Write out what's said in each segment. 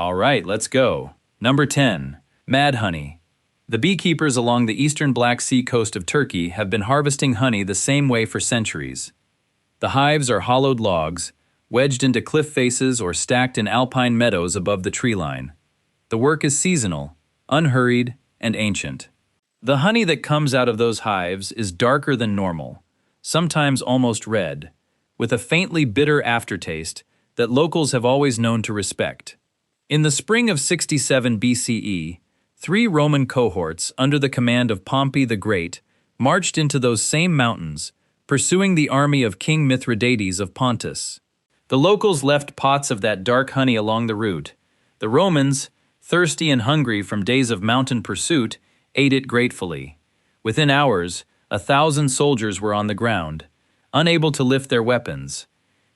All right, let's go. Number 10. Mad honey. The beekeepers along the eastern Black Sea coast of Turkey have been harvesting honey the same way for centuries. The hives are hollowed logs, wedged into cliff faces or stacked in alpine meadows above the tree line. The work is seasonal, unhurried, and ancient. The honey that comes out of those hives is darker than normal, sometimes almost red, with a faintly bitter aftertaste that locals have always known to respect. In the spring of 67 BCE, 3 Roman cohorts under the command of Pompey the Great marched into those same mountains, pursuing the army of King Mithridates of Pontus. The locals left pots of that dark honey along the route. The Romans, thirsty and hungry from days of mountain pursuit, ate it gratefully. Within hours, 1,000 soldiers were on the ground, unable to lift their weapons.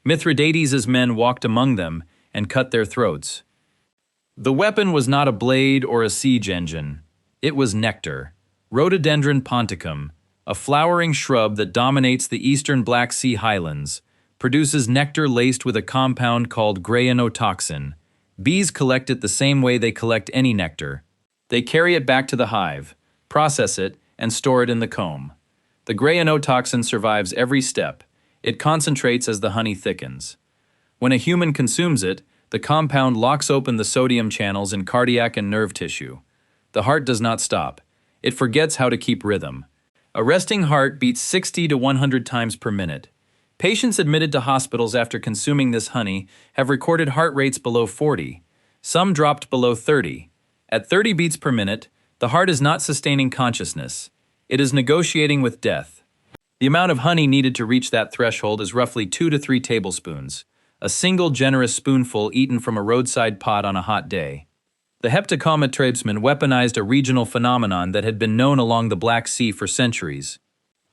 Mithridates' men walked among them and cut their throats. The weapon was not a blade or a siege engine. It was nectar, Rhododendron ponticum, a flowering shrub that dominates the eastern Black Sea highlands, produces nectar laced with a compound called greyanotoxin. Bees collect it the same way they collect any nectar. They carry it back to the hive, process it, and store it in the comb. The greyanotoxin survives every step. It concentrates as the honey thickens. When a human consumes it, the compound locks open the sodium channels in cardiac and nerve tissue. The heart does not stop. It forgets how to keep rhythm. A resting heart beats 60 to 100 times per minute. Patients admitted to hospitals after consuming this honey have recorded heart rates below 40. Some dropped below 30. At 30 beats per minute, the heart is not sustaining consciousness. It is negotiating with death. The amount of honey needed to reach that threshold is roughly 2 to 3 tablespoons. A single generous spoonful eaten from a roadside pot on a hot day. The Heptacoma tribesmen weaponized a regional phenomenon that had been known along the Black Sea for centuries.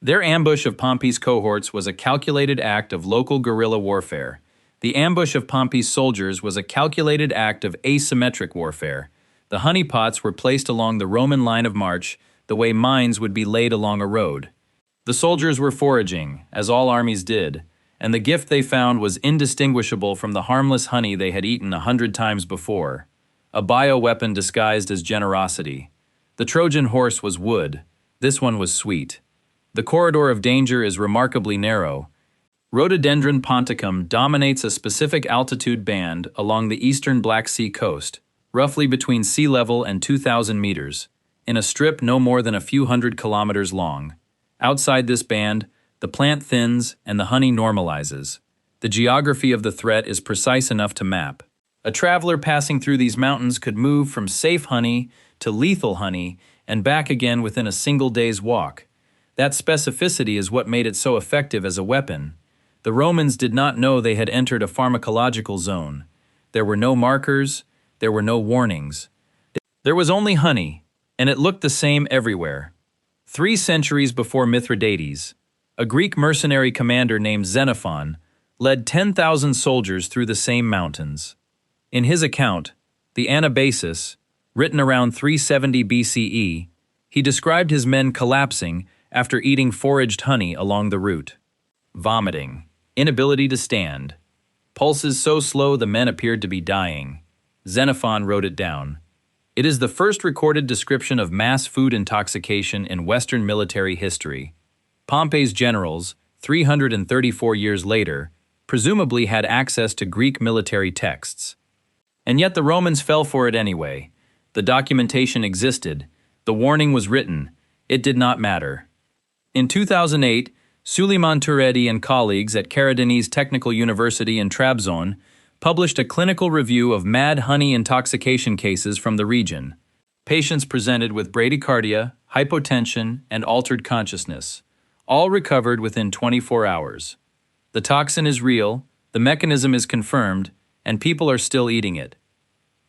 Their ambush of Pompey's cohorts was a calculated act of local guerrilla warfare. The ambush of Pompey's soldiers was a calculated act of asymmetric warfare. The honey pots were placed along the Roman line of march the way mines would be laid along a road. The soldiers were foraging, as all armies did, and the gift they found was indistinguishable from the harmless honey they had eaten 100 times before. A bioweapon disguised as generosity. The Trojan horse was wood. This one was sweet. The corridor of danger is remarkably narrow. Rhododendron ponticum dominates a specific altitude band along the eastern Black Sea coast, roughly between sea level and 2,000 meters, in a strip no more than a few hundred kilometers long. Outside this band, the plant thins and the honey normalizes. The geography of the threat is precise enough to map. A traveler passing through these mountains could move from safe honey to lethal honey and back again within a single day's walk. That specificity is what made it so effective as a weapon. The Romans did not know they had entered a pharmacological zone. There were no markers, there were no warnings. There was only honey, and it looked the same everywhere. 3 centuries before Mithridates, a Greek mercenary commander named Xenophon led 10,000 soldiers through the same mountains. In his account, the Anabasis, written around 370 BCE, he described his men collapsing after eating foraged honey along the route. Vomiting, inability to stand, pulses so slow the men appeared to be dying. Xenophon wrote it down. It is the first recorded description of mass food intoxication in Western military history. Pompey's generals, 334 years later, presumably had access to Greek military texts. And yet the Romans fell for it anyway. The documentation existed. The warning was written. It did not matter. In 2008, Suleiman Turedi and colleagues at Karadeniz Technical University in Trabzon published a clinical review of mad honey intoxication cases from the region. Patients presented with bradycardia, hypotension, and altered consciousness, all recovered within 24 hours. The toxin is real, the mechanism is confirmed, and people are still eating it.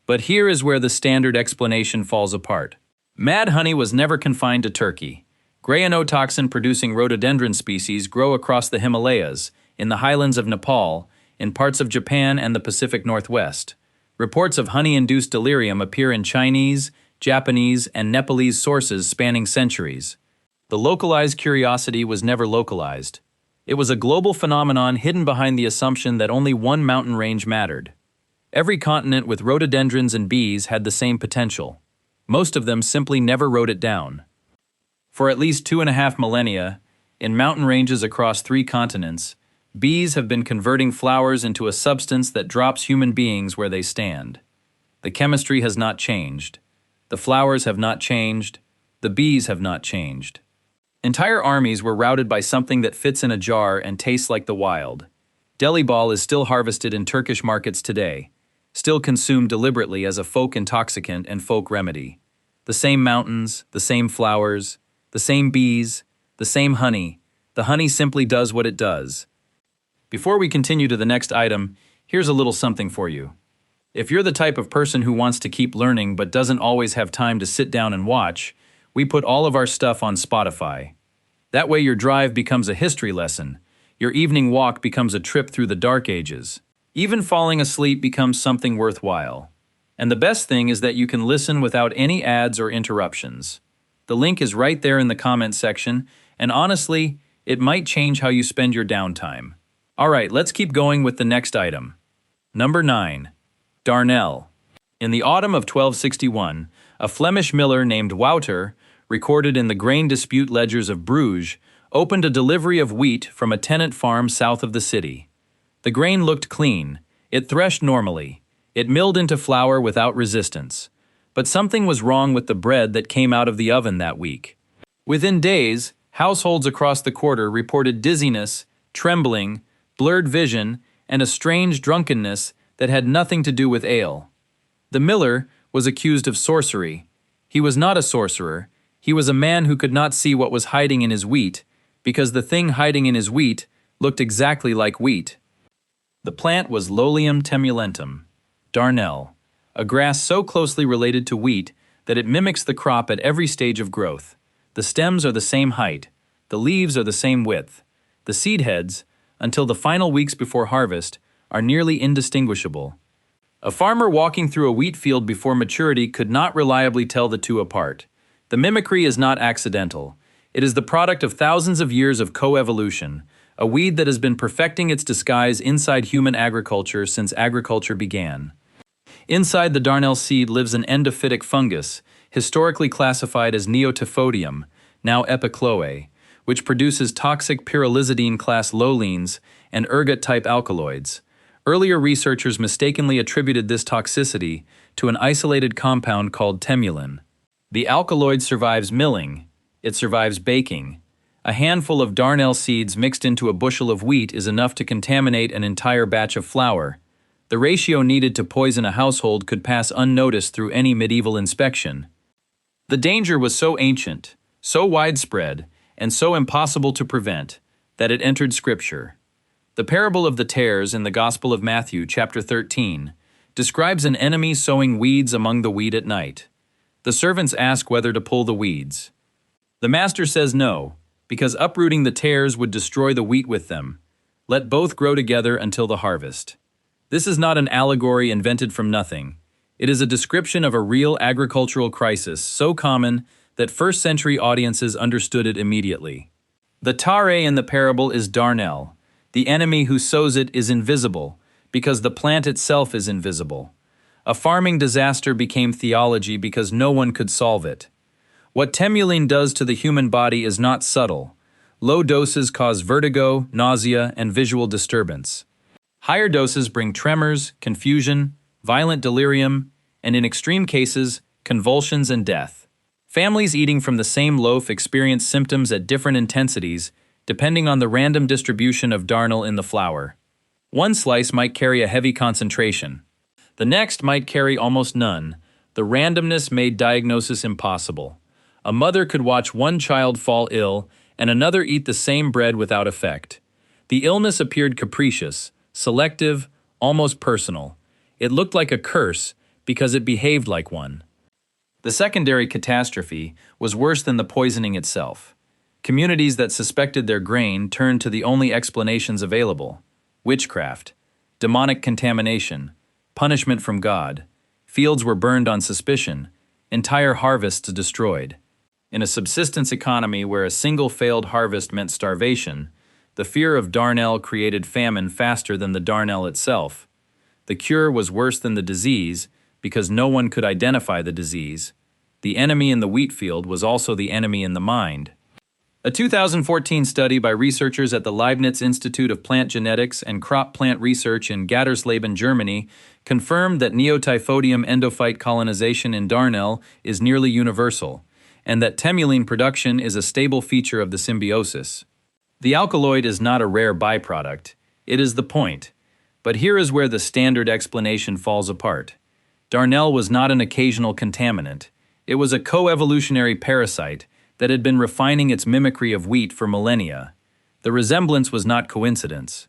But here is where the standard explanation falls apart. Mad honey was never confined to Turkey. Greyanotoxin-producing rhododendron species grow across the Himalayas, in the highlands of Nepal, in parts of Japan and the Pacific Northwest. Reports of honey-induced delirium appear in Chinese, Japanese, and Nepalese sources spanning centuries. The localized curiosity was never localized. It was a global phenomenon hidden behind the assumption that only one mountain range mattered. Every continent with rhododendrons and bees had the same potential. Most of them simply never wrote it down. For at least 2.5 millennia, in mountain ranges across 3 continents, bees have been converting flowers into a substance that drops human beings where they stand. The chemistry has not changed. The flowers have not changed. The bees have not changed. Entire armies were routed by something that fits in a jar and tastes like the wild. Deli ball is still harvested in Turkish markets today, still consumed deliberately as a folk intoxicant and folk remedy. The same mountains, the same flowers, the same bees, the same honey. The honey simply does what it does. Before we continue to the next item, here's a little something for you. If you're the type of person who wants to keep learning but doesn't always have time to sit down and watch, we put all of our stuff on Spotify. That way your drive becomes a history lesson, your evening walk becomes a trip through the dark ages. Even falling asleep becomes something worthwhile. And the best thing is that you can listen without any ads or interruptions. The link is right there in the comment section, and honestly, it might change how you spend your downtime. Alright, let's keep going with the next item. Number 9. Darnel. In the autumn of 1261, a Flemish miller named Wouter, recorded in the grain dispute ledgers of Bruges, opened a delivery of wheat from a tenant farm south of the city. The grain looked clean, it threshed normally, it milled into flour without resistance. But something was wrong with the bread that came out of the oven that week. Within days, households across the quarter reported dizziness, trembling, blurred vision, and a strange drunkenness that had nothing to do with ale. The miller was accused of sorcery. He was not a sorcerer. He was a man who could not see what was hiding in his wheat, because the thing hiding in his wheat looked exactly like wheat. The plant was Lolium temulentum, Darnel, a grass so closely related to wheat that it mimics the crop at every stage of growth. The stems are the same height, the leaves are the same width. The seed heads, until the final weeks before harvest, are nearly indistinguishable. A farmer walking through a wheat field before maturity could not reliably tell the two apart. The mimicry is not accidental. It is the product of thousands of years of coevolution, a weed that has been perfecting its disguise inside human agriculture since agriculture began. Inside the Darnel seed lives an endophytic fungus, historically classified as Neotyphodium, now Epicloe, which produces toxic pyrrolizidine-class lolines and ergot-type alkaloids. Earlier researchers mistakenly attributed this toxicity to an isolated compound called temulin. The alkaloid survives milling. It survives baking. A handful of Darnel seeds mixed into a bushel of wheat is enough to contaminate an entire batch of flour. The ratio needed to poison a household could pass unnoticed through any medieval inspection. The danger was so ancient, so widespread, and so impossible to prevent, that it entered Scripture. The parable of the tares in the Gospel of Matthew, chapter 13, describes an enemy sowing weeds among the wheat at night. The servants ask whether to pull the weeds. The master says no, because uprooting the tares would destroy the wheat with them. Let both grow together until the harvest. This is not an allegory invented from nothing. It is a description of a real agricultural crisis so common that first-century audiences understood it immediately. The tare in the parable is Darnel. The enemy who sows it is invisible, because the plant itself is invisible. A farming disaster became theology because no one could solve it. What temulin does to the human body is not subtle. Low doses cause vertigo, nausea, and visual disturbance. Higher doses bring tremors, confusion, violent delirium, and in extreme cases, convulsions and death. Families eating from the same loaf experience symptoms at different intensities, depending on the random distribution of darnel in the flour. One slice might carry a heavy concentration. The next might carry almost none. The randomness made diagnosis impossible. A mother could watch one child fall ill and another eat the same bread without effect. The illness appeared capricious, selective, almost personal. It looked like a curse because it behaved like one. The secondary catastrophe was worse than the poisoning itself. Communities that suspected their grain turned to the only explanations available: witchcraft, demonic contamination, punishment from God. Fields were burned on suspicion, entire harvests destroyed. In a subsistence economy where a single failed harvest meant starvation, the fear of darnel created famine faster than the darnel itself. The cure was worse than the disease because no one could identify the disease. The enemy in the wheat field was also the enemy in the mind. A 2014 study by researchers at the Leibniz Institute of Plant Genetics and Crop Plant Research in Gattersleben, Germany, confirmed that Neotyphodium endophyte colonization in Darnel is nearly universal, and that temulin production is a stable feature of the symbiosis. The alkaloid is not a rare byproduct, it is the point. But here is where the standard explanation falls apart. Darnel was not an occasional contaminant. It was a coevolutionary parasite that had been refining its mimicry of wheat for millennia. The resemblance was not coincidence.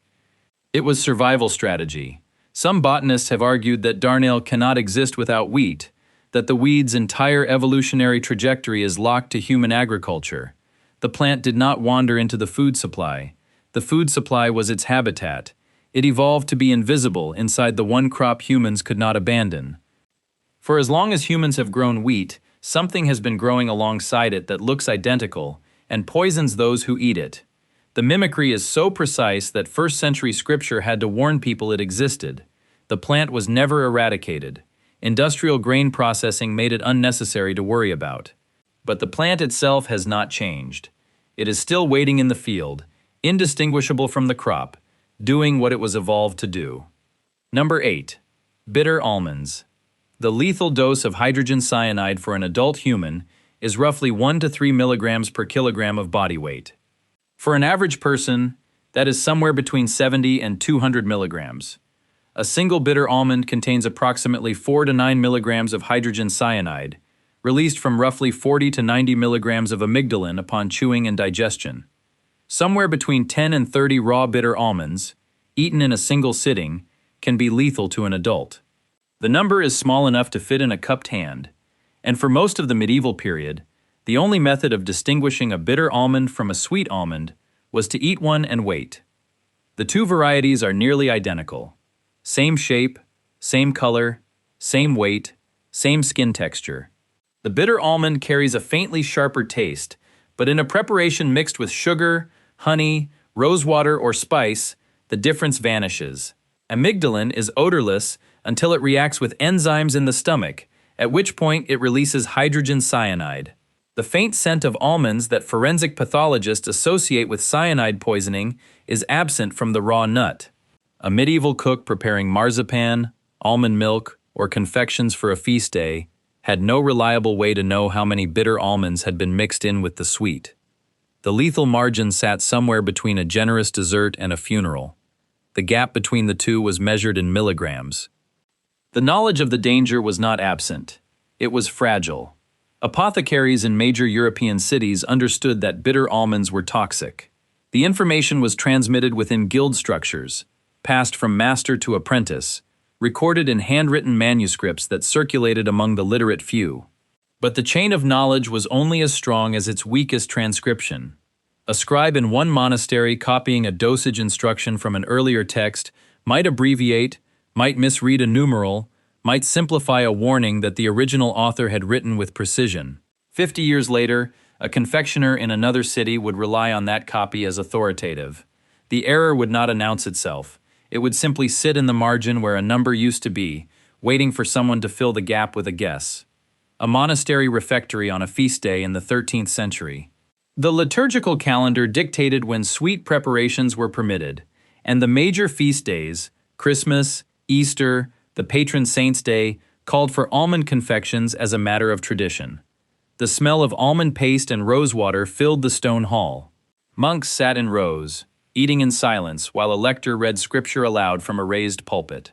It was survival strategy. Some botanists have argued that Darnel cannot exist without wheat, that the weed's entire evolutionary trajectory is locked to human agriculture. The plant did not wander into the food supply. The food supply was its habitat. It evolved to be invisible inside the one crop humans could not abandon. For as long as humans have grown wheat, something has been growing alongside it that looks identical and poisons those who eat it. The mimicry is so precise that first-century scripture had to warn people it existed. The plant was never eradicated. Industrial grain processing made it unnecessary to worry about. But the plant itself has not changed. It is still waiting in the field, indistinguishable from the crop, doing what it was evolved to do. Number 8. Bitter almonds. The lethal dose of hydrogen cyanide for an adult human is roughly 1 to 3 milligrams per kilogram of body weight. For an average person, that is somewhere between 70 and 200 milligrams. A single bitter almond contains approximately 4 to 9 milligrams of hydrogen cyanide, released from roughly 40 to 90 milligrams of amygdalin upon chewing and digestion. Somewhere between 10 and 30 raw bitter almonds, eaten in a single sitting, can be lethal to an adult. The number is small enough to fit in a cupped hand, and for most of the medieval period, the only method of distinguishing a bitter almond from a sweet almond was to eat one and wait. The two varieties are nearly identical. Same shape, same color, same weight, same skin texture. The bitter almond carries a faintly sharper taste, but in a preparation mixed with sugar, honey, rosewater, or spice, the difference vanishes. Amygdalin is odorless until it reacts with enzymes in the stomach, at which point it releases hydrogen cyanide. The faint scent of almonds that forensic pathologists associate with cyanide poisoning is absent from the raw nut. A medieval cook preparing marzipan, almond milk, or confections for a feast day had no reliable way to know how many bitter almonds had been mixed in with the sweet. The lethal margin sat somewhere between a generous dessert and a funeral. The gap between the two was measured in milligrams. The knowledge of the danger was not absent. It was fragile. Apothecaries in major European cities understood that bitter almonds were toxic. The information was transmitted within guild structures, passed from master to apprentice, recorded in handwritten manuscripts that circulated among the literate few. But the chain of knowledge was only as strong as its weakest transcription. A scribe in one monastery copying a dosage instruction from an earlier text might abbreviate, might misread a numeral, might simplify a warning that the original author had written with precision. 50 years later, a confectioner in another city would rely on that copy as authoritative. The error would not announce itself. It would simply sit in the margin where a number used to be, waiting for someone to fill the gap with a guess. A monastery refectory on a feast day in the 13th century. The liturgical calendar dictated when sweet preparations were permitted, and the major feast days, Christmas, Easter, the patron saint's day, called for almond confections as a matter of tradition. The smell of almond paste and rosewater filled the stone hall. Monks sat in rows, eating in silence while a lector read scripture aloud from a raised pulpit.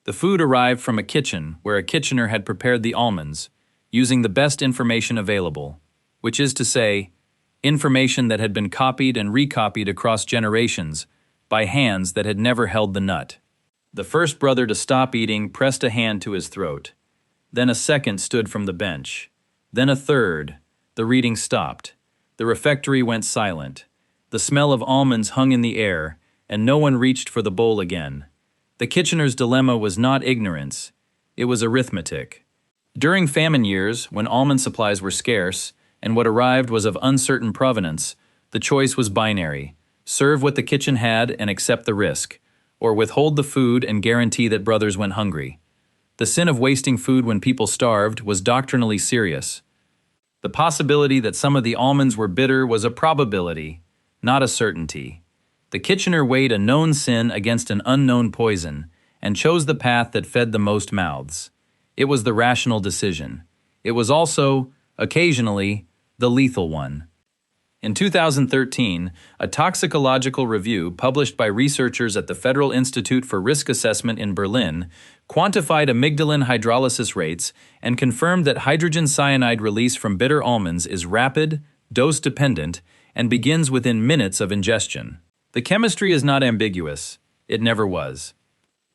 The food arrived from a kitchen where a kitchener had prepared the almonds, using the best information available, which is to say, information that had been copied and recopied across generations by hands that had never held the nut. The first brother to stop eating pressed a hand to his throat. Then a second stood from the bench. Then a third. The reading stopped. The refectory went silent. The smell of almonds hung in the air, and no one reached for the bowl again. The kitchener's dilemma was not ignorance. It was arithmetic. During famine years, when almond supplies were scarce, and what arrived was of uncertain provenance, the choice was binary. Serve what the kitchen had and accept the risk, or withhold the food and guarantee that brothers went hungry. The sin of wasting food when people starved was doctrinally serious. The possibility that some of the almonds were bitter was a probability, not a certainty. The Kitchener weighed a known sin against an unknown poison, and chose the path that fed the most mouths. It was the rational decision. It was also, occasionally, the lethal one. In 2013, a toxicological review published by researchers at the Federal Institute for Risk Assessment in Berlin quantified amygdalin hydrolysis rates and confirmed that hydrogen cyanide release from bitter almonds is rapid, dose-dependent, and begins within minutes of ingestion. The chemistry is not ambiguous. It never was.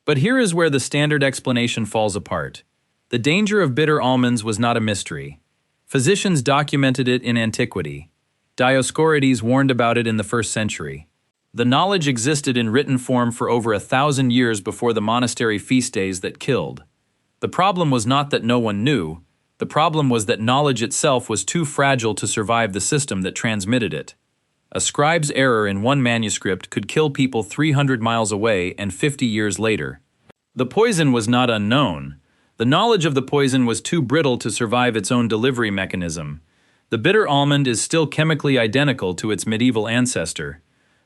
But here is where the standard explanation falls apart. The danger of bitter almonds was not a mystery. Physicians documented it in antiquity. Dioscorides warned about it in the 1st century. The knowledge existed in written form for over 1,000 years before the monastery feast days that killed. The problem was not that no one knew. The problem was that knowledge itself was too fragile to survive the system that transmitted it. A scribe's error in one manuscript could kill people 300 miles away and 50 years later. The poison was not unknown. The knowledge of the poison was too brittle to survive its own delivery mechanism. The bitter almond is still chemically identical to its medieval ancestor.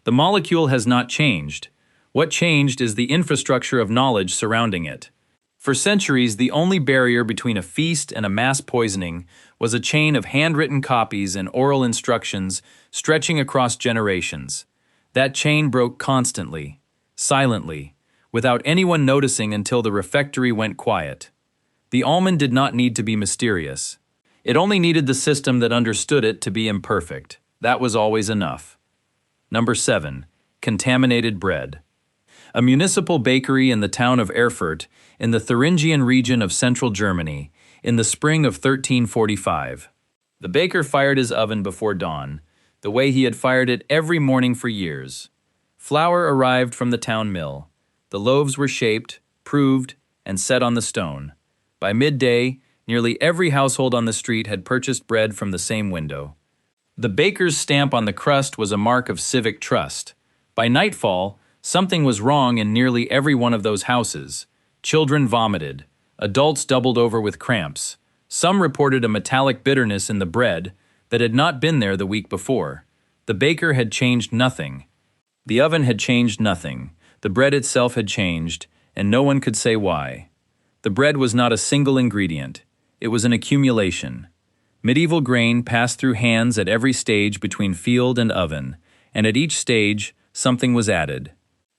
The molecule has not changed. What changed is the infrastructure of knowledge surrounding it. For centuries, the only barrier between a feast and a mass poisoning was a chain of handwritten copies and oral instructions stretching across generations. That chain broke constantly, silently, without anyone noticing until the refectory went quiet. The almond did not need to be mysterious. It only needed the system that understood it to be imperfect. That was always enough. Number 7. Contaminated bread. A municipal bakery in the town of Erfurt, in the Thuringian region of central Germany, in the spring of 1345. The baker fired his oven before dawn, the way he had fired it every morning for years. Flour arrived from the town mill. The loaves were shaped, proved, and set on the stone. By midday, nearly every household on the street had purchased bread from the same window. The baker's stamp on the crust was a mark of civic trust. By nightfall, something was wrong in nearly every one of those houses. Children vomited. Adults doubled over with cramps. Some reported a metallic bitterness in the bread that had not been there the week before. The baker had changed nothing. The oven had changed nothing. The bread itself had changed, and no one could say why. The bread was not a single ingredient. It was an accumulation. Medieval grain passed through hands at every stage between field and oven, and at each stage, something was added.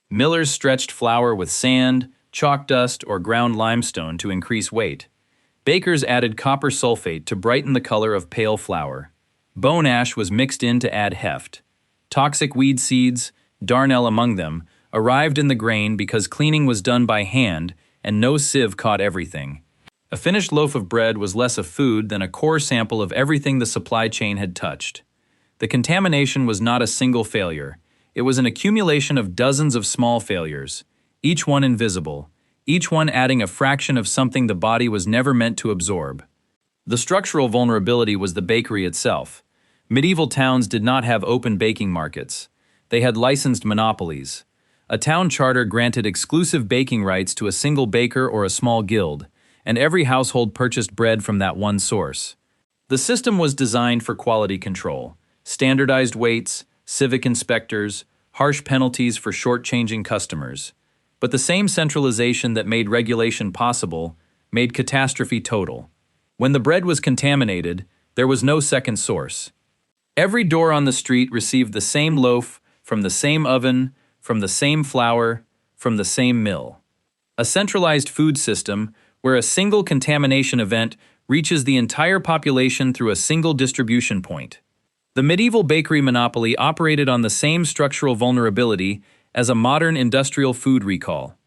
Millers stretched flour with sand, chalk dust, or ground limestone to increase weight. Bakers added copper sulfate to brighten the color of pale flour. Bone ash was mixed in to add heft. Toxic weed seeds, Darnel among them, arrived in the grain because cleaning was done by hand and no sieve caught everything. A finished loaf of bread was less a food than a core sample of everything the supply chain had touched. The contamination was not a single failure. It was an accumulation of dozens of small failures, each one invisible, each one adding a fraction of something the body was never meant to absorb. The structural vulnerability was the bakery itself. Medieval towns did not have open baking markets. They had licensed monopolies. A town charter granted exclusive baking rights to a single baker or a small guild, and every household purchased bread from that one source. The system was designed for quality control, standardized weights, civic inspectors, harsh penalties for shortchanging customers. But the same centralization that made regulation possible made catastrophe total. When the bread was contaminated, there was no second source. Every door on the street received the same loaf, from the same oven, from the same flour, from the same mill. A centralized food system where a single contamination event reaches the entire population through a single distribution point. The medieval bakery monopoly operated on the same structural vulnerability as a modern industrial food recall.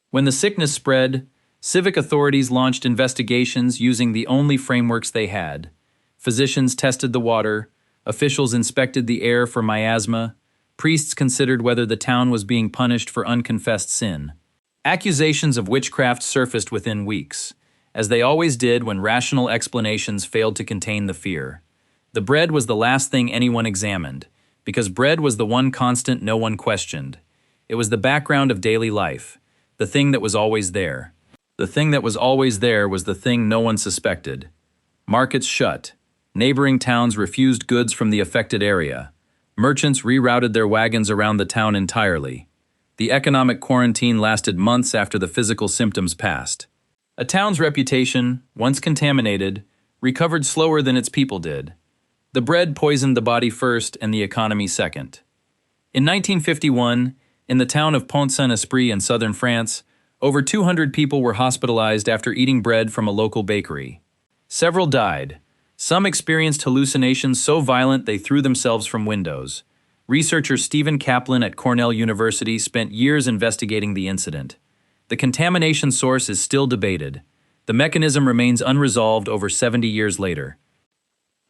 When the sickness spread, civic authorities launched investigations using the only frameworks they had. Physicians tested the water, officials inspected the air for miasma, priests considered whether the town was being punished for unconfessed sin. Accusations of witchcraft surfaced within weeks, as they always did when rational explanations failed to contain the fear. The bread was the last thing anyone examined, because bread was the one constant no one questioned. It was the background of daily life, the thing that was always there. The thing that was always there was the thing no one suspected. Markets shut. Neighboring towns refused goods from the affected area. Merchants rerouted their wagons around the town entirely. The economic quarantine lasted months after the physical symptoms passed. A town's reputation, once contaminated, recovered slower than its people did. The bread poisoned the body first and the economy second. In 1951, in the town of Pont-Saint-Esprit in southern France, over 200 people were hospitalized after eating bread from a local bakery. Several died. Some experienced hallucinations so violent they threw themselves from windows. Researcher Stephen Kaplan at Cornell University spent years investigating the incident. The contamination source is still debated. The mechanism remains unresolved over 70 years later.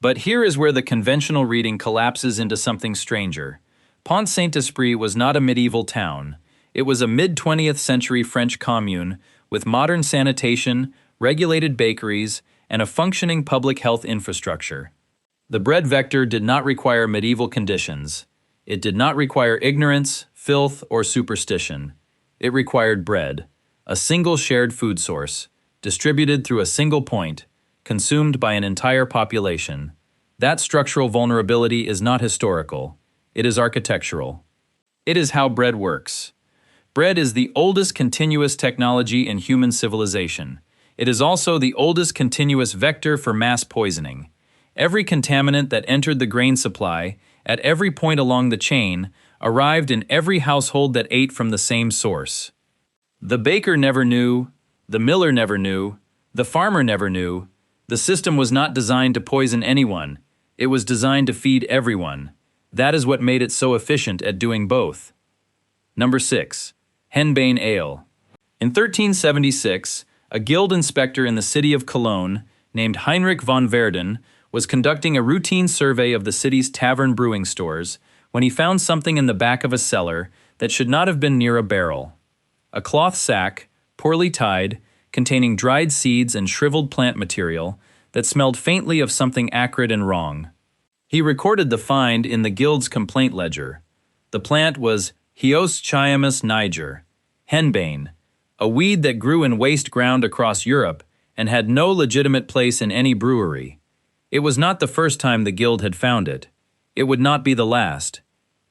But here is where the conventional reading collapses into something stranger. Pont-Saint-Esprit was not a medieval town. It was a mid-20th century French commune with modern sanitation, regulated bakeries, and a functioning public health infrastructure. The bread vector did not require medieval conditions. It did not require ignorance, filth, or superstition. It required bread, a single shared food source, distributed through a single point, consumed by an entire population. That structural vulnerability is not historical. It is architectural. It is how bread works. Bread is the oldest continuous technology in human civilization. It is also the oldest continuous vector for mass poisoning. Every contaminant that entered the grain supply, at every point along the chain, arrived in every household that ate from the same source. The baker never knew, the miller never knew, the farmer never knew. The system was not designed to poison anyone. It was designed to feed everyone. That is what made it so efficient at doing both. Number 6. Henbane Ale. In 1376, a guild inspector in the city of Cologne, named Heinrich von Werden, was conducting a routine survey of the city's tavern brewing stores when he found something in the back of a cellar that should not have been near a barrel. A cloth sack, poorly tied, containing dried seeds and shriveled plant material that smelled faintly of something acrid and wrong. He recorded the find in the guild's complaint ledger. The plant was Hyoscyamus niger, henbane, a weed that grew in waste ground across Europe and had no legitimate place in any brewery. It was not the first time the guild had found it. It would not be the last.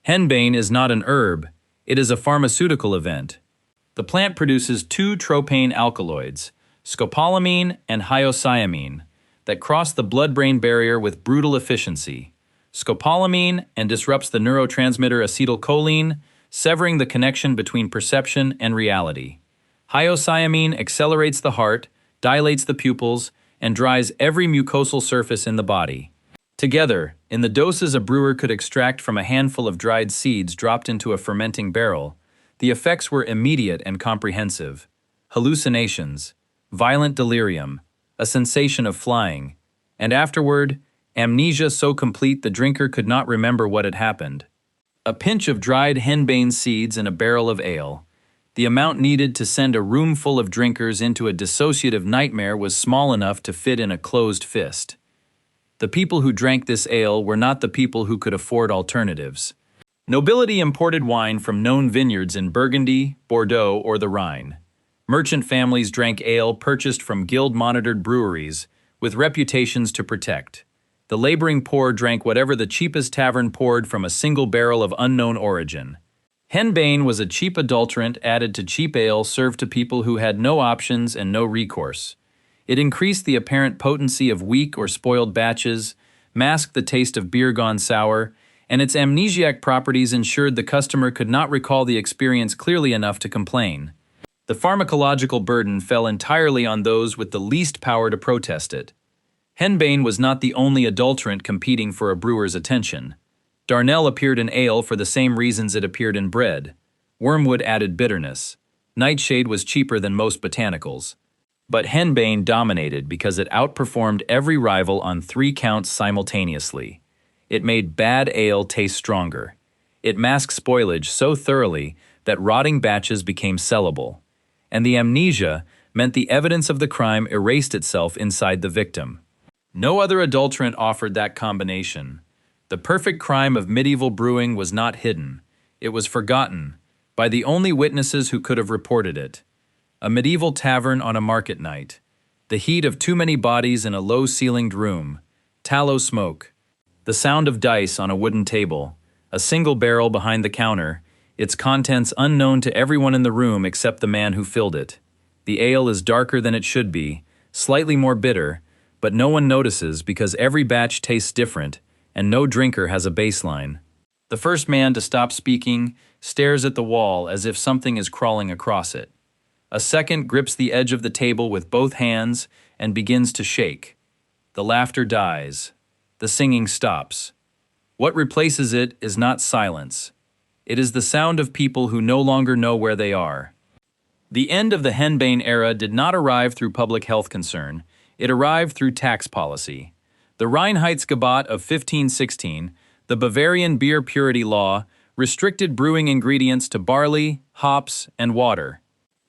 Henbane is not an herb, it is a pharmaceutical event. The plant produces two tropane alkaloids, scopolamine and hyoscyamine, that cross the blood-brain barrier with brutal efficiency. Scopolamine and disrupts the neurotransmitter acetylcholine, severing the connection between perception and reality. Hyoscyamine accelerates the heart, dilates the pupils, and dries every mucosal surface in the body. Together, in the doses a brewer could extract from a handful of dried seeds dropped into a fermenting barrel, the effects were immediate and comprehensive. Hallucinations, violent delirium, a sensation of flying, and afterward, amnesia so complete the drinker could not remember what had happened. A pinch of dried henbane seeds in a barrel of ale. The amount needed to send a room full of drinkers into a dissociative nightmare was small enough to fit in a closed fist. The people who drank this ale were not the people who could afford alternatives. Nobility imported wine from known vineyards in Burgundy, Bordeaux, or the Rhine. Merchant families drank ale purchased from guild-monitored breweries, with reputations to protect. The laboring poor drank whatever the cheapest tavern poured from a single barrel of unknown origin. Henbane was a cheap adulterant added to cheap ale served to people who had no options and no recourse. It increased the apparent potency of weak or spoiled batches, masked the taste of beer gone sour, and its amnesiac properties ensured the customer could not recall the experience clearly enough to complain. The pharmacological burden fell entirely on those with the least power to protest it. Henbane was not the only adulterant competing for a brewer's attention. Darnel appeared in ale for the same reasons it appeared in bread. Wormwood added bitterness. Nightshade was cheaper than most botanicals. But henbane dominated because it outperformed every rival on 3 counts simultaneously. It made bad ale taste stronger. It masked spoilage so thoroughly that rotting batches became sellable. And the amnesia meant the evidence of the crime erased itself inside the victim. No other adulterant offered that combination. The perfect crime of medieval brewing was not hidden. It was forgotten, by the only witnesses who could have reported it. A medieval tavern on a market night. The heat of too many bodies in a low-ceilinged room. Tallow smoke. The sound of dice on a wooden table. A single barrel behind the counter, its contents unknown to everyone in the room except the man who filled it. The ale is darker than it should be, slightly more bitter, but no one notices because every batch tastes different, and no drinker has a baseline. The first man to stop speaking stares at the wall as if something is crawling across it. A second grips the edge of the table with both hands and begins to shake. The laughter dies. The singing stops. What replaces it is not silence. It is the sound of people who no longer know where they are. The end of the Henbane era did not arrive through public health concern. It arrived through tax policy. The Reinheitsgebot of 1516, the Bavarian beer purity law, restricted brewing ingredients to barley, hops, and water.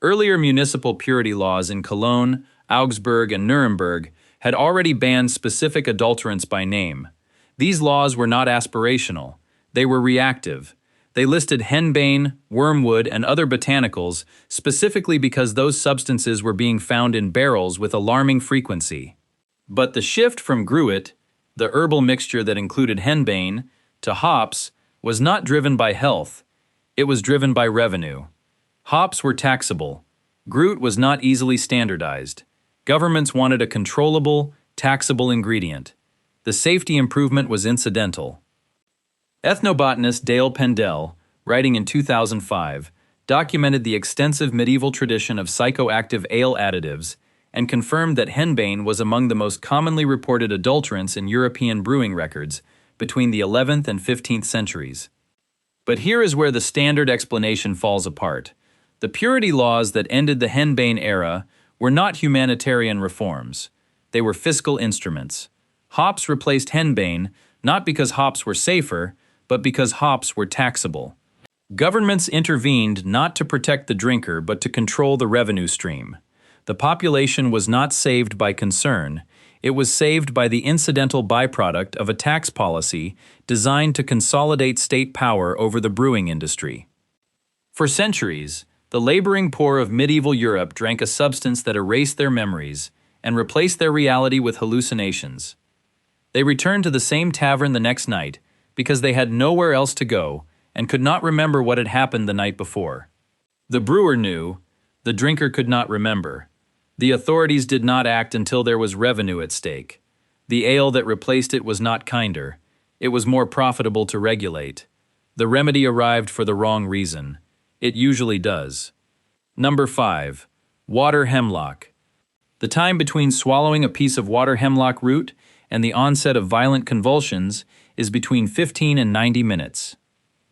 Earlier municipal purity laws in Cologne, Augsburg, and Nuremberg had already banned specific adulterants by name. These laws were not aspirational. They were reactive. They listed henbane, wormwood, and other botanicals specifically because those substances were being found in barrels with alarming frequency. But the shift from gruit, the herbal mixture that included henbane, to hops was not driven by health. It was driven by revenue. Hops were taxable. Gruit was not easily standardized. Governments wanted a controllable, taxable ingredient. The safety improvement was incidental. Ethnobotanist Dale Pendell, writing in 2005, documented the extensive medieval tradition of psychoactive ale additives and confirmed that henbane was among the most commonly reported adulterants in European brewing records between the 11th and 15th centuries. But here is where the standard explanation falls apart. The purity laws that ended the henbane era were not humanitarian reforms. They were fiscal instruments. Hops replaced henbane not because hops were safer, but because hops were taxable. Governments intervened not to protect the drinker but to control the revenue stream. The population was not saved by concern. It was saved by the incidental byproduct of a tax policy designed to consolidate state power over the brewing industry. For centuries, the laboring poor of medieval Europe drank a substance that erased their memories and replaced their reality with hallucinations. They returned to the same tavern the next night because they had nowhere else to go and could not remember what had happened the night before. The brewer knew, the drinker could not remember. The authorities did not act until there was revenue at stake. The ale that replaced it was not kinder. It was more profitable to regulate. The remedy arrived for the wrong reason. It usually does. Number 5. Water hemlock. The time between swallowing a piece of water hemlock root and the onset of violent convulsions is between 15 and 90 minutes.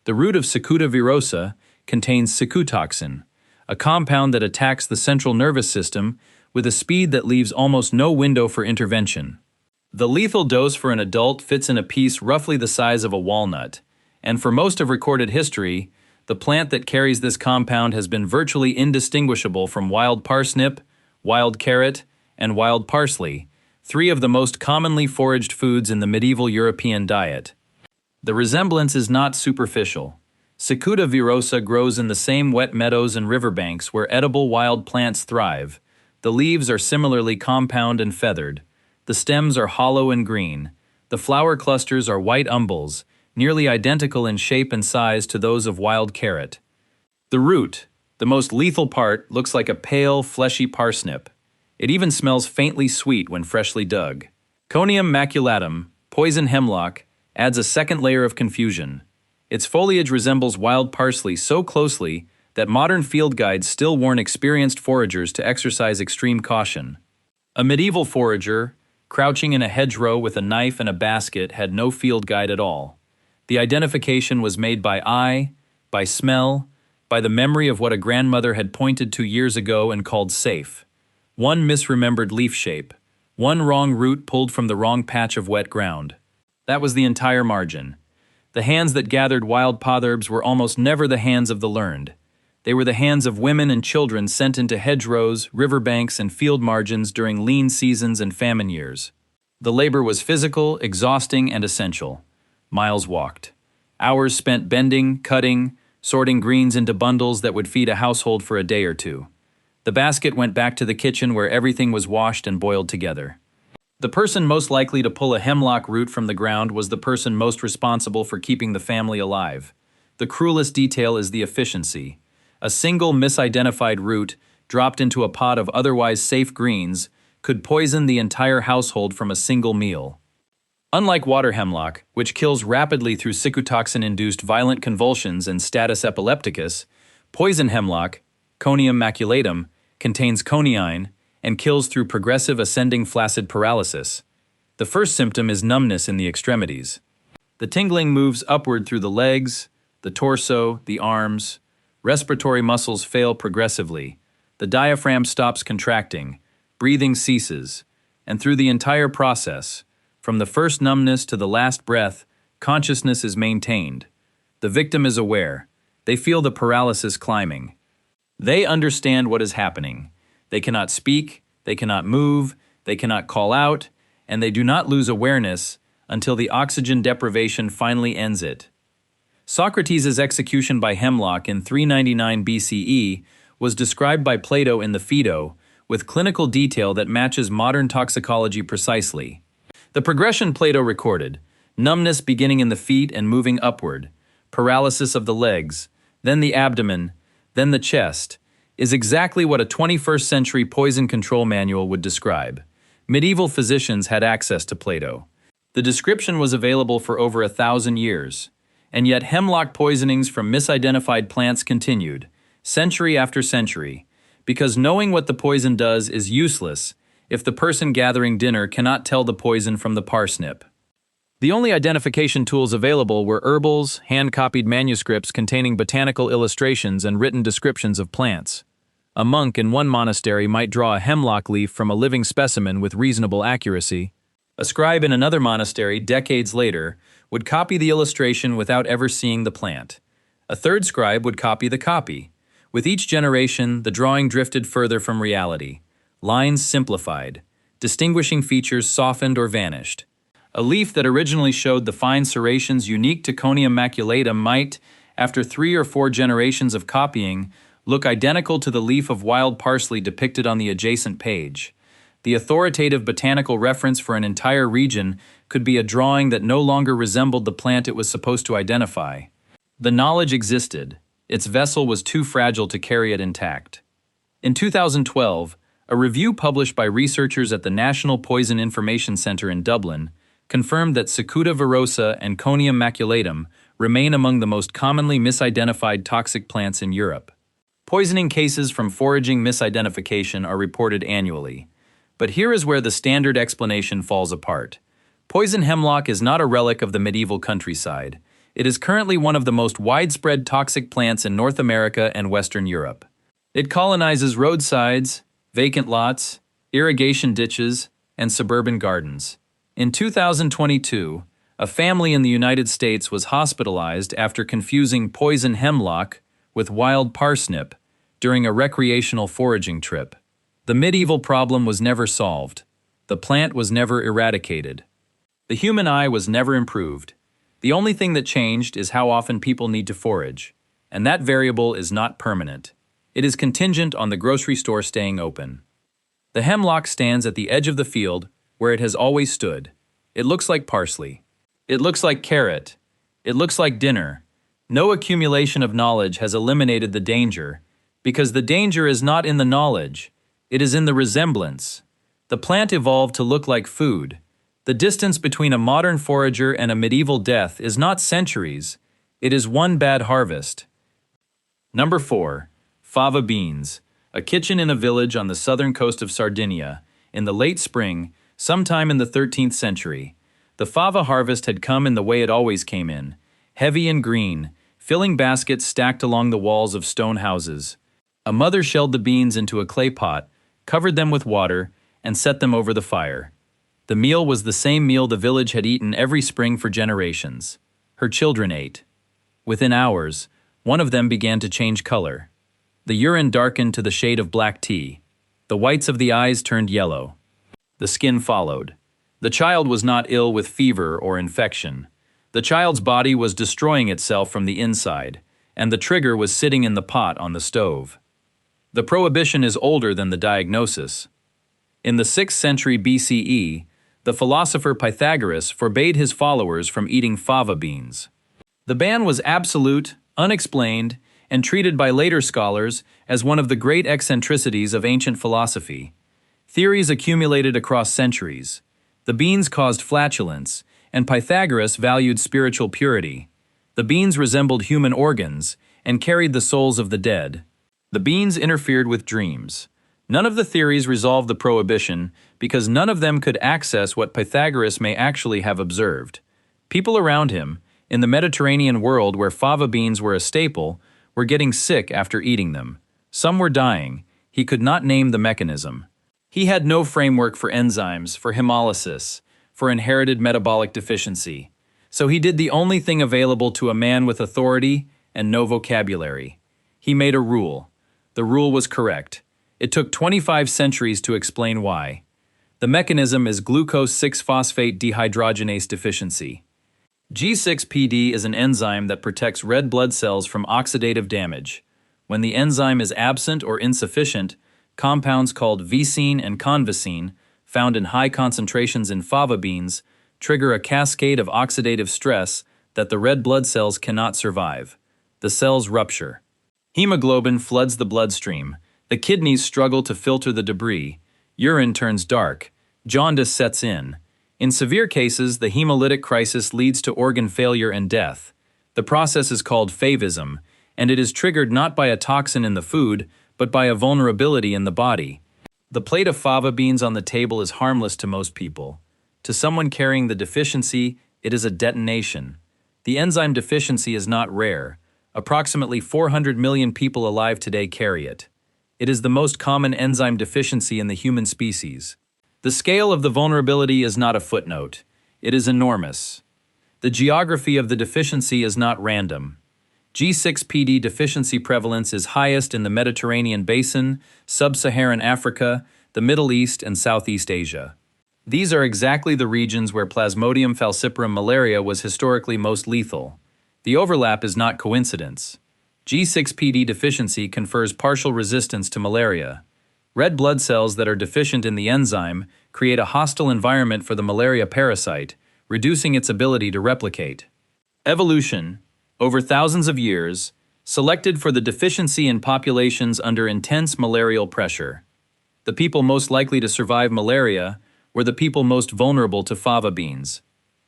The root of Cicuta virosa contains Mycotoxin, a compound that attacks the central nervous system with a speed that leaves almost no window for intervention. The lethal dose for an adult fits in a piece roughly the size of a walnut, and for most of recorded history, the plant that carries this compound has been virtually indistinguishable from wild parsnip, wild carrot, and wild parsley, 3 of the most commonly foraged foods in the medieval European diet. The resemblance is not superficial. Cicuta virosa grows in the same wet meadows and riverbanks where edible wild plants thrive. The leaves are similarly compound and feathered. The stems are hollow and green. The flower clusters are white umbels, nearly identical in shape and size to those of wild carrot. The root, the most lethal part, looks like a pale, fleshy parsnip. It even smells faintly sweet when freshly dug. Conium maculatum, poison hemlock, adds a second layer of confusion. Its foliage resembles wild parsley so closely that modern field guides still warn experienced foragers to exercise extreme caution. A medieval forager, crouching in a hedgerow with a knife and a basket, had no field guide at all. The identification was made by eye, by smell, by the memory of what a grandmother had pointed to years ago and called safe. One misremembered leaf shape, one wrong root pulled from the wrong patch of wet ground. That was the entire margin. The hands that gathered wild potherbs were almost never the hands of the learned. They were the hands of women and children sent into hedgerows, riverbanks, and field margins during lean seasons and famine years. The labor was physical, exhausting, and essential. Miles walked. Hours spent bending, cutting, sorting greens into bundles that would feed a household for a day or two. The basket went back to the kitchen where everything was washed and boiled together. The person most likely to pull a hemlock root from the ground was the person most responsible for keeping the family alive. The cruelest detail is the efficiency. A single misidentified root, dropped into a pot of otherwise safe greens, could poison the entire household from a single meal. Unlike water hemlock, which kills rapidly through mycotoxin-induced violent convulsions and status epilepticus, poison hemlock, Conium maculatum, contains coneine and kills through progressive ascending flaccid paralysis. The first symptom is numbness in the extremities. The tingling moves upward through the legs, the torso, the arms. Respiratory muscles fail progressively. The diaphragm stops contracting. Breathing ceases. And through the entire process, from the first numbness to the last breath, consciousness is maintained. The victim is aware. They feel the paralysis climbing. They understand what is happening. They cannot speak, they cannot move, they cannot call out, and they do not lose awareness until the oxygen deprivation finally ends it. Socrates' execution by hemlock in 399 BCE was described by Plato in the Phaedo with clinical detail that matches modern toxicology precisely. The progression Plato recorded: numbness beginning in the feet and moving upward, paralysis of the legs, then the abdomen, then the chest, is exactly what a 21st century poison control manual would describe. Medieval physicians had access to Plato. The description was available for over 1,000 years, and yet hemlock poisonings from misidentified plants continued, century after century, because knowing what the poison does is useless if the person gathering dinner cannot tell the poison from the parsnip. The only identification tools available were herbals, hand-copied manuscripts containing botanical illustrations and written descriptions of plants. A monk in one monastery might draw a hemlock leaf from a living specimen with reasonable accuracy. A scribe in another monastery, decades later, would copy the illustration without ever seeing the plant. A third scribe would copy the copy. With each generation, the drawing drifted further from reality. Lines simplified. Distinguishing features softened or vanished. A leaf that originally showed the fine serrations unique to Conium maculatum might, after 3 or 4 generations of copying, look identical to the leaf of wild parsley depicted on the adjacent page. The authoritative botanical reference for an entire region could be a drawing that no longer resembled the plant it was supposed to identify. The knowledge existed. Its vessel was too fragile to carry it intact. In 2012, a review published by researchers at the National Poison Information Centre in Dublin confirmed that Cicuta virosa and Conium maculatum remain among the most commonly misidentified toxic plants in Europe. Poisoning cases from foraging misidentification are reported annually. But here is where the standard explanation falls apart. Poison hemlock is not a relic of the medieval countryside. It is currently one of the most widespread toxic plants in North America and Western Europe. It colonizes roadsides, vacant lots, irrigation ditches, and suburban gardens. In 2022, a family in the United States was hospitalized after confusing poison hemlock with wild parsnip during a recreational foraging trip. The medieval problem was never solved. The plant was never eradicated. The human eye was never improved. The only thing that changed is how often people need to forage, and that variable is not permanent. It is contingent on the grocery store staying open. The hemlock stands at the edge of the field where it has always stood. It looks like parsley. It looks like carrot. It looks like dinner. No accumulation of knowledge has eliminated the danger, because the danger is not in the knowledge, it is in the resemblance. The plant evolved to look like food. The distance between a modern forager and a medieval death is not centuries, it is one bad harvest. Number 4. Fava beans. A kitchen in a village on the southern coast of Sardinia, in the late spring, sometime in the 13th century. The fava harvest had come in the way it always came in, heavy and green, filling baskets stacked along the walls of stone houses. A mother shelled the beans into a clay pot, covered them with water, and set them over the fire. The meal was the same meal the village had eaten every spring for generations. Her children ate. Within hours, one of them began to change color. The urine darkened to the shade of black tea. The whites of the eyes turned yellow. The skin followed. The child was not ill with fever or infection. The child's body was destroying itself from the inside, and the trigger was sitting in the pot on the stove. The prohibition is older than the diagnosis. In the 6th century BCE, the philosopher Pythagoras forbade his followers from eating fava beans. The ban was absolute, unexplained, and treated by later scholars as one of the great eccentricities of ancient philosophy. Theories accumulated across centuries. The beans caused flatulence, and Pythagoras valued spiritual purity. The beans resembled human organs and carried the souls of the dead. The beans interfered with dreams. None of the theories resolved the prohibition because none of them could access what Pythagoras may actually have observed. People around him, in the Mediterranean world where fava beans were a staple, were getting sick after eating them. Some were dying. He could not name the mechanism. He had no framework for enzymes, for hemolysis, for inherited metabolic deficiency. So he did the only thing available to a man with authority and no vocabulary. He made a rule. The rule was correct. It took 25 centuries to explain why. The mechanism is glucose 6-phosphate dehydrogenase deficiency. G6PD is an enzyme that protects red blood cells from oxidative damage. When the enzyme is absent or insufficient, compounds called vicine and convicine, found in high concentrations in fava beans, trigger a cascade of oxidative stress that the red blood cells cannot survive. The cells rupture. Hemoglobin floods the bloodstream. The kidneys struggle to filter the debris. Urine turns dark. Jaundice sets in. In severe cases, the hemolytic crisis leads to organ failure and death. The process is called favism, and it is triggered not by a toxin in the food, but by a vulnerability in the body. The plate of fava beans on the table is harmless to most people. To someone carrying the deficiency, it is a detonation. The enzyme deficiency is not rare. Approximately 400 million people alive today carry it. It is the most common enzyme deficiency in the human species. The scale of the vulnerability is not a footnote. It is enormous. The geography of the deficiency is not random. G6PD deficiency prevalence is highest in the Mediterranean basin, sub-Saharan Africa, the Middle East, and Southeast Asia. These are exactly the regions where Plasmodium falciparum malaria was historically most lethal. The overlap is not coincidence. G6PD deficiency confers partial resistance to malaria. Red blood cells that are deficient in the enzyme create a hostile environment for the malaria parasite, reducing its ability to replicate. Evolution, over thousands of years, selected for the deficiency in populations under intense malarial pressure. The people most likely to survive malaria were the people most vulnerable to fava beans.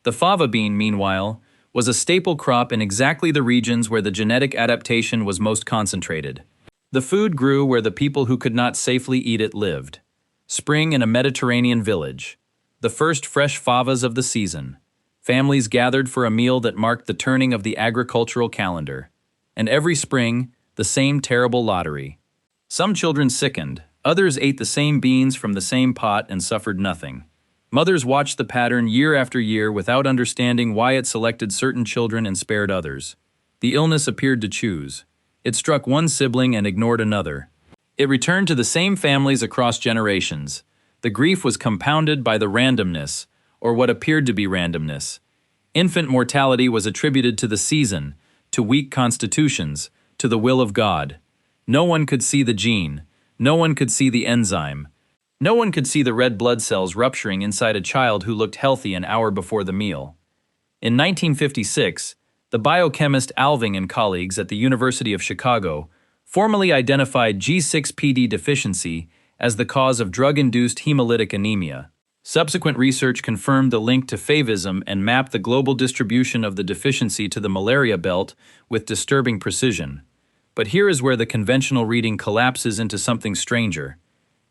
The fava bean, meanwhile, was a staple crop in exactly the regions where the genetic adaptation was most concentrated. The food grew where the people who could not safely eat it lived. Spring in a Mediterranean village. The first fresh favas of the season. Families gathered for a meal that marked the turning of the agricultural calendar. And every spring, the same terrible lottery. Some children sickened. Others ate the same beans from the same pot and suffered nothing. Mothers watched the pattern year after year without understanding why it selected certain children and spared others. The illness appeared to choose. It struck one sibling and ignored another. It returned to the same families across generations. The grief was compounded by the randomness, or what appeared to be randomness. Infant mortality was attributed to the season, to weak constitutions, to the will of God. No one could see the gene. No one could see the enzyme. No one could see the red blood cells rupturing inside a child who looked healthy an hour before the meal. In 1956, the biochemist Alving and colleagues at the University of Chicago formally identified G6PD deficiency as the cause of drug-induced hemolytic anemia. Subsequent research confirmed the link to favism and mapped the global distribution of the deficiency to the malaria belt with disturbing precision. But here is where the conventional reading collapses into something stranger.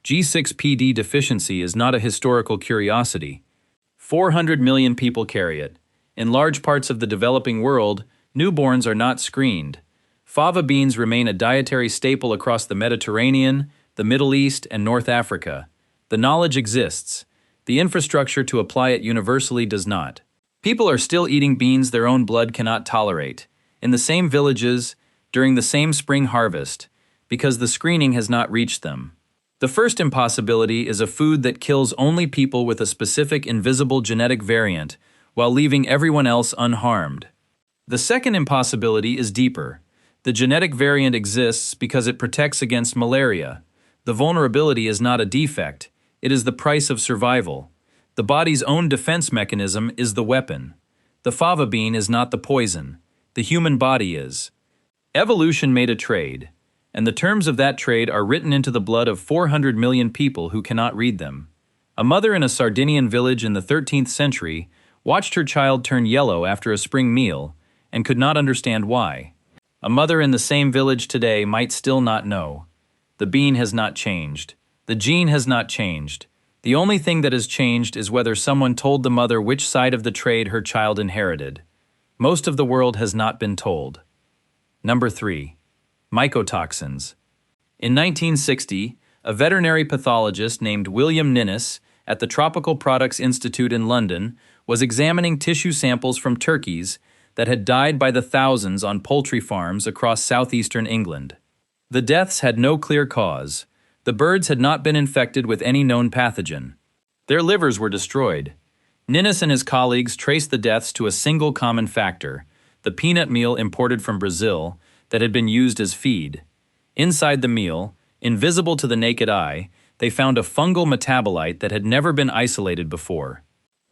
G6PD deficiency is not a historical curiosity. 400 million people carry it. In large parts of the developing world, newborns are not screened. Fava beans remain a dietary staple across the Mediterranean, the Middle East, and North Africa. The knowledge exists. The infrastructure to apply it universally does not. People are still eating beans their own blood cannot tolerate, in the same villages, during the same spring harvest, because the screening has not reached them. The first impossibility is a food that kills only people with a specific invisible genetic variant, while leaving everyone else unharmed. The second impossibility is deeper. The genetic variant exists because it protects against malaria. The vulnerability is not a defect, it is the price of survival. The body's own defense mechanism is the weapon. The fava bean is not the poison, the human body is. Evolution made a trade, and the terms of that trade are written into the blood of 400 million people who cannot read them. A mother in a Sardinian village in the 13th century watched her child turn yellow after a spring meal and could not understand why. A mother in the same village today might still not know. The bean has not changed. The gene has not changed. The only thing that has changed is whether someone told the mother which side of the trade her child inherited. Most of the world has not been told. Number 3. Mycotoxins. In 1960, a veterinary pathologist named William Ninnis at the Tropical Products Institute in London was examining tissue samples from turkeys that had died by the thousands on poultry farms across southeastern England. The deaths had no clear cause. The birds had not been infected with any known pathogen. Their livers were destroyed. Ninnis and his colleagues traced the deaths to a single common factor, the peanut meal imported from Brazil that had been used as feed. Inside the meal, invisible to the naked eye, they found a fungal metabolite that had never been isolated before.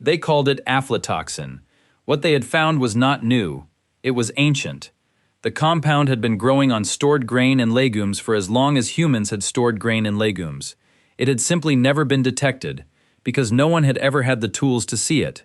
They called it aflatoxin. What they had found was not new. It was ancient. The compound had been growing on stored grain and legumes for as long as humans had stored grain and legumes. It had simply never been detected, because no one had ever had the tools to see it.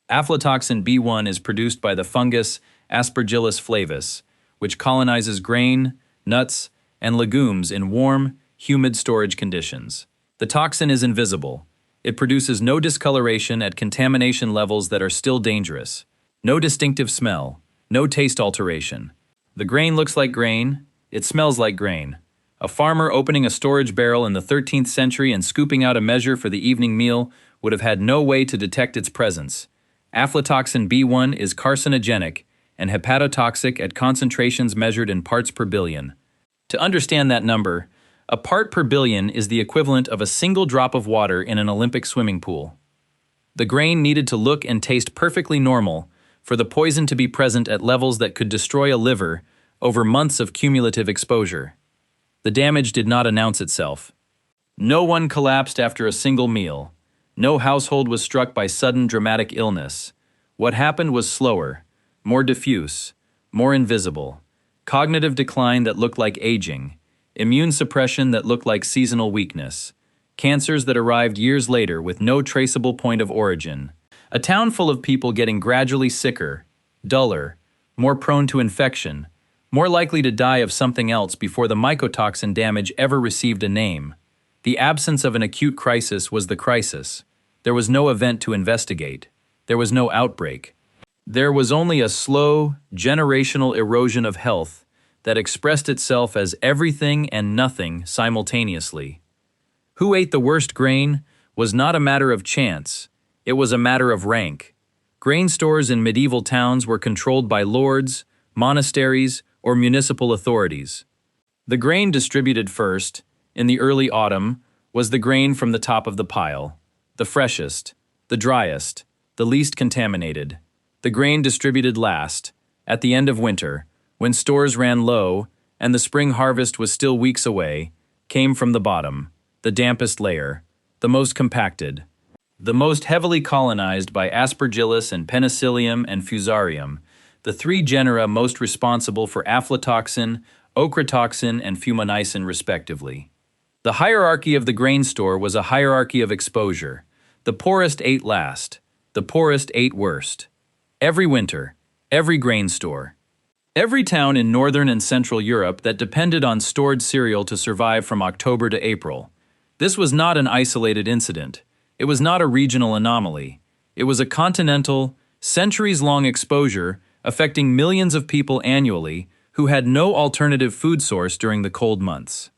Aflatoxin B1 is produced by the fungus Aspergillus flavus, which colonizes grain, nuts, and legumes in warm, humid storage conditions. The toxin is invisible. It produces no discoloration at contamination levels that are still dangerous. No distinctive smell, no taste alteration. The grain looks like grain, it smells like grain. A farmer opening a storage barrel in the 13th century and scooping out a measure for the evening meal would have had no way to detect its presence. Aflatoxin B1 is carcinogenic and hepatotoxic at concentrations measured in parts per billion. To understand that number, a part per billion is the equivalent of a single drop of water in an Olympic swimming pool. The grain needed to look and taste perfectly normal for the poison to be present at levels that could destroy a liver over months of cumulative exposure. The damage did not announce itself. No one collapsed after a single meal. No household was struck by sudden dramatic illness. What happened was slower, more diffuse, more invisible. Cognitive decline that looked like aging. Immune suppression that looked like seasonal weakness. Cancers that arrived years later with no traceable point of origin. A town full of people getting gradually sicker, duller, more prone to infection, more likely to die of something else before the mycotoxin damage ever received a name. The absence of an acute crisis was the crisis. There was no event to investigate. There was no outbreak. There was only a slow, generational erosion of health that expressed itself as everything and nothing simultaneously. Who ate the worst grain was not a matter of chance. It was a matter of rank. Grain stores in medieval towns were controlled by lords, monasteries, or municipal authorities. The grain distributed first, in the early autumn, was the grain from the top of the pile, the freshest, the driest, the least contaminated. The grain distributed last, at the end of winter, when stores ran low and the spring harvest was still weeks away, came from the bottom, the dampest layer, the most compacted, the most heavily colonized by Aspergillus and Penicillium and Fusarium, the three genera most responsible for aflatoxin, ochratoxin, and fumonisin respectively. The hierarchy of the grain store was a hierarchy of exposure. The poorest ate last, the poorest ate worst. Every winter, every grain store. Every town in northern and central Europe that depended on stored cereal to survive from October to April. This was not an isolated incident. It was not a regional anomaly. It was a continental, centuries-long exposure affecting millions of people annually who had no alternative food source during the cold months.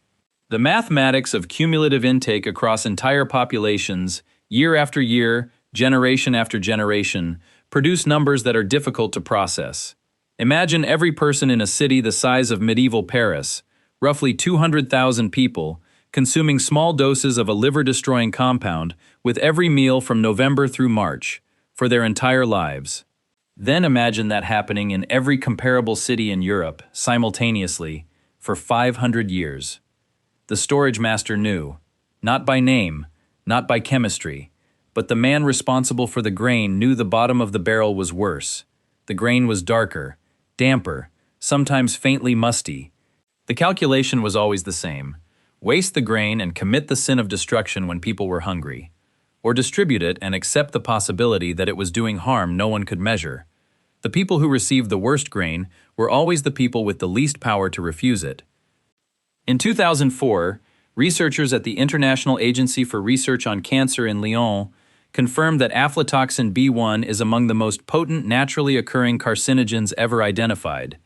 The mathematics of cumulative intake across entire populations, year after year, generation after generation, produce numbers that are difficult to process. Imagine every person in a city the size of medieval Paris, roughly 200,000 people, consuming small doses of a liver-destroying compound with every meal from November through March, for their entire lives. Then imagine that happening in every comparable city in Europe, simultaneously, for 500 years. The storage master knew, not by name, not by chemistry, but the man responsible for the grain knew the bottom of the barrel was worse. The grain was darker, damper, sometimes faintly musty. The calculation was always the same: waste the grain and commit the sin of destruction when people were hungry, or distribute it and accept the possibility that it was doing harm no one could measure. The people who received the worst grain were always the people with the least power to refuse it. In 2004, researchers at the International Agency for Research on Cancer in Lyon confirmed that aflatoxin B1 is among the most potent naturally occurring carcinogens ever identified.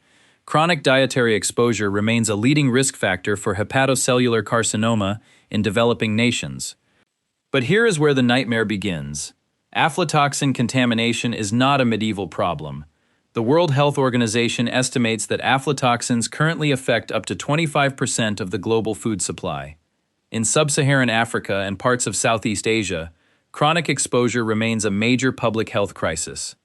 Chronic dietary exposure remains a leading risk factor for hepatocellular carcinoma in developing nations. But here is where the nightmare begins. Aflatoxin contamination is not a medieval problem. The World Health Organization estimates that aflatoxins currently affect up to 25% of the global food supply. In sub-Saharan Africa and parts of Southeast Asia, chronic exposure remains a major public health crisis.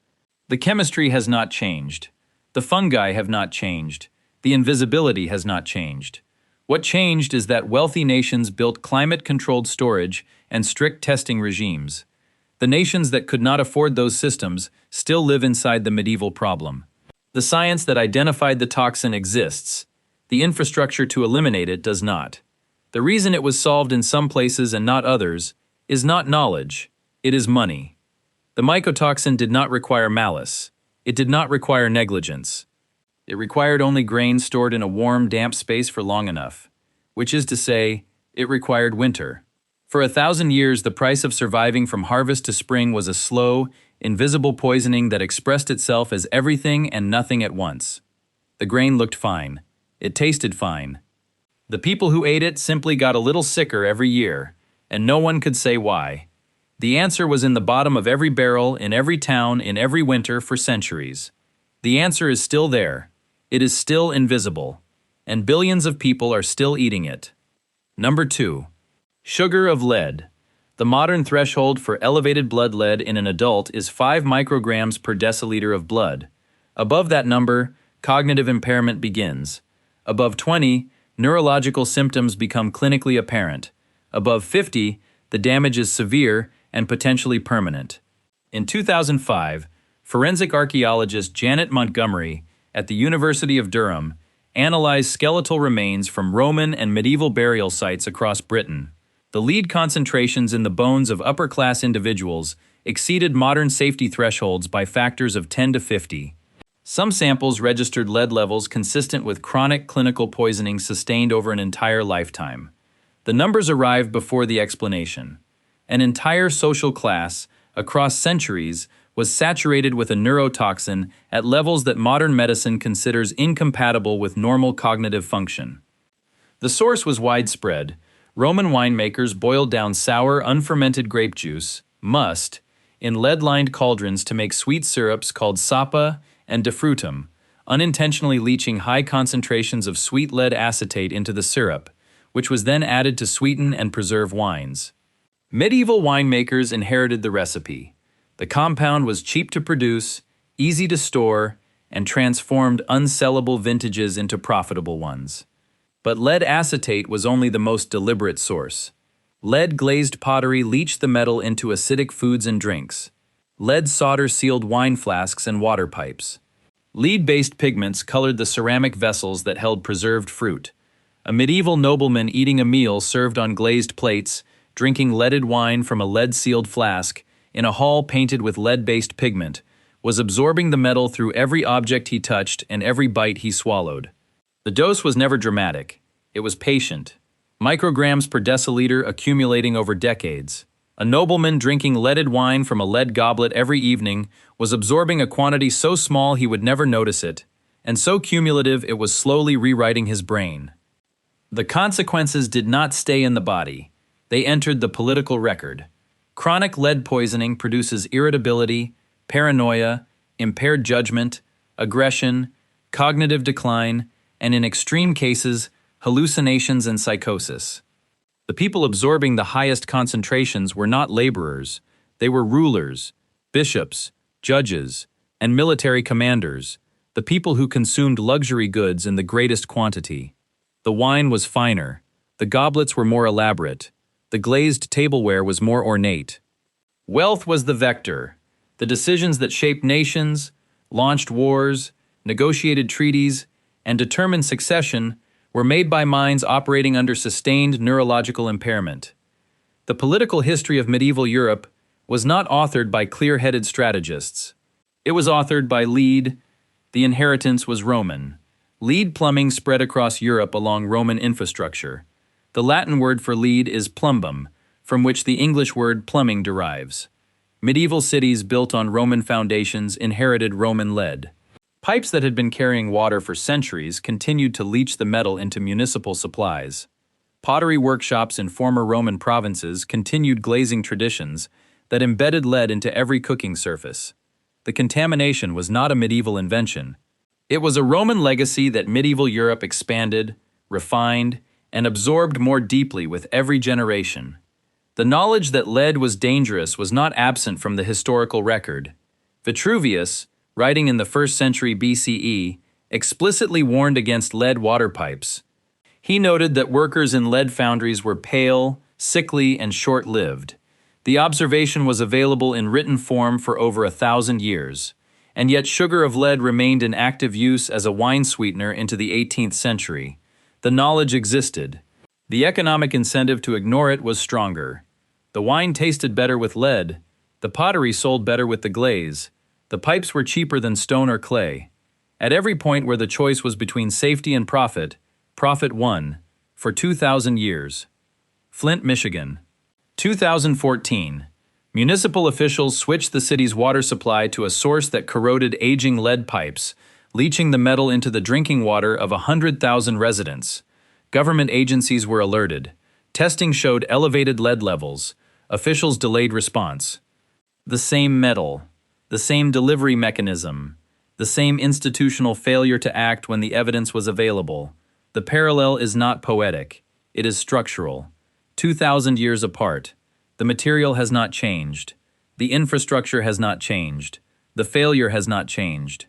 The chemistry has not changed. The fungi have not changed. The invisibility has not changed. What changed is that wealthy nations built climate-controlled storage and strict testing regimes. The nations that could not afford those systems still live inside the medieval problem. The science that identified the toxin exists. The infrastructure to eliminate it does not. The reason it was solved in some places and not others is not knowledge, it is money. The mycotoxin did not require malice. It did not require negligence. It required only grain stored in a warm, damp space for long enough, which is to say, it required winter. For 1,000 years, the price of surviving from harvest to spring was a slow, invisible poisoning that expressed itself as everything and nothing at once. The grain looked fine. It tasted fine. The people who ate it simply got a little sicker every year, and no one could say why. The answer was in the bottom of every barrel, in every town, in every winter for centuries. The answer is still there. It is still invisible, and billions of people are still eating it. Number 2. Sugar of lead. The modern threshold for elevated blood lead in an adult is 5 micrograms per deciliter of blood. Above that number, cognitive impairment begins. Above 20, neurological symptoms become clinically apparent. Above 50, the damage is severe and potentially permanent. In 2005, forensic archaeologist Janet Montgomery at the University of Durham analyzed skeletal remains from Roman and medieval burial sites across Britain. The lead concentrations in the bones of upper-class individuals exceeded modern safety thresholds by factors of 10 to 50. Some samples registered lead levels consistent with chronic clinical poisoning sustained over an entire lifetime. The numbers arrived before the explanation. An entire social class, across centuries, was saturated with a neurotoxin at levels that modern medicine considers incompatible with normal cognitive function. The source was widespread. Roman winemakers boiled down sour, unfermented grape juice, must, in lead-lined cauldrons to make sweet syrups called sapa and defrutum, unintentionally leaching high concentrations of sweet lead acetate into the syrup, which was then added to sweeten and preserve wines. Medieval winemakers inherited the recipe. The compound was cheap to produce, easy to store, and transformed unsellable vintages into profitable ones. But lead acetate was only the most deliberate source. Lead-glazed pottery leached the metal into acidic foods and drinks. Lead solder sealed wine flasks and water pipes. Lead-based pigments colored the ceramic vessels that held preserved fruit. A medieval nobleman eating a meal served on glazed plates, drinking leaded wine from a lead-sealed flask, in a hall painted with lead-based pigment, was absorbing the metal through every object he touched and every bite he swallowed. The dose was never dramatic. It was patient. Micrograms per deciliter accumulating over decades. A nobleman drinking leaded wine from a lead goblet every evening was absorbing a quantity so small he would never notice it, and so cumulative it was slowly rewriting his brain. The consequences did not stay in the body. They entered the political record. Chronic lead poisoning produces irritability, paranoia, impaired judgment, aggression, cognitive decline, and in extreme cases, hallucinations and psychosis. The people absorbing the highest concentrations were not laborers. They were rulers, bishops, judges, and military commanders, the people who consumed luxury goods in the greatest quantity. The wine was finer, the goblets were more elaborate, the glazed tableware was more ornate. Wealth was the vector. The decisions that shaped nations, launched wars, negotiated treaties, and determined succession were made by minds operating under sustained neurological impairment. The political history of medieval Europe was not authored by clear-headed strategists. It was authored by lead. The inheritance was Roman. Lead plumbing spread across Europe along Roman infrastructure. The Latin word for lead is plumbum, from which the English word plumbing derives. Medieval cities built on Roman foundations inherited Roman lead. Pipes that had been carrying water for centuries continued to leach the metal into municipal supplies. Pottery workshops in former Roman provinces continued glazing traditions that embedded lead into every cooking surface. The contamination was not a medieval invention. It was a Roman legacy that medieval Europe expanded, refined, and absorbed more deeply with every generation. The knowledge that lead was dangerous was not absent from the historical record. Vitruvius, writing in the 1st century BCE, explicitly warned against lead water pipes. He noted that workers in lead foundries were pale, sickly, and short-lived. The observation was available in written form for over 1,000 years, and yet sugar of lead remained in active use as a wine sweetener into the 18th century. The knowledge existed. The economic incentive to ignore it was stronger. The wine tasted better with lead. The pottery sold better with the glaze. The pipes were cheaper than stone or clay. At every point where the choice was between safety and profit, profit won, for 2,000 years. Flint, Michigan. 2014. Municipal officials switched the city's water supply to a source that corroded aging lead pipes, leaching the metal into the drinking water of 100,000 residents. Government agencies were alerted. Testing showed elevated lead levels. Officials delayed response. The same metal, the same delivery mechanism, the same institutional failure to act when the evidence was available. The parallel is not poetic, it is structural. 2,000 years apart. The material has not changed. The infrastructure has not changed. The failure has not changed.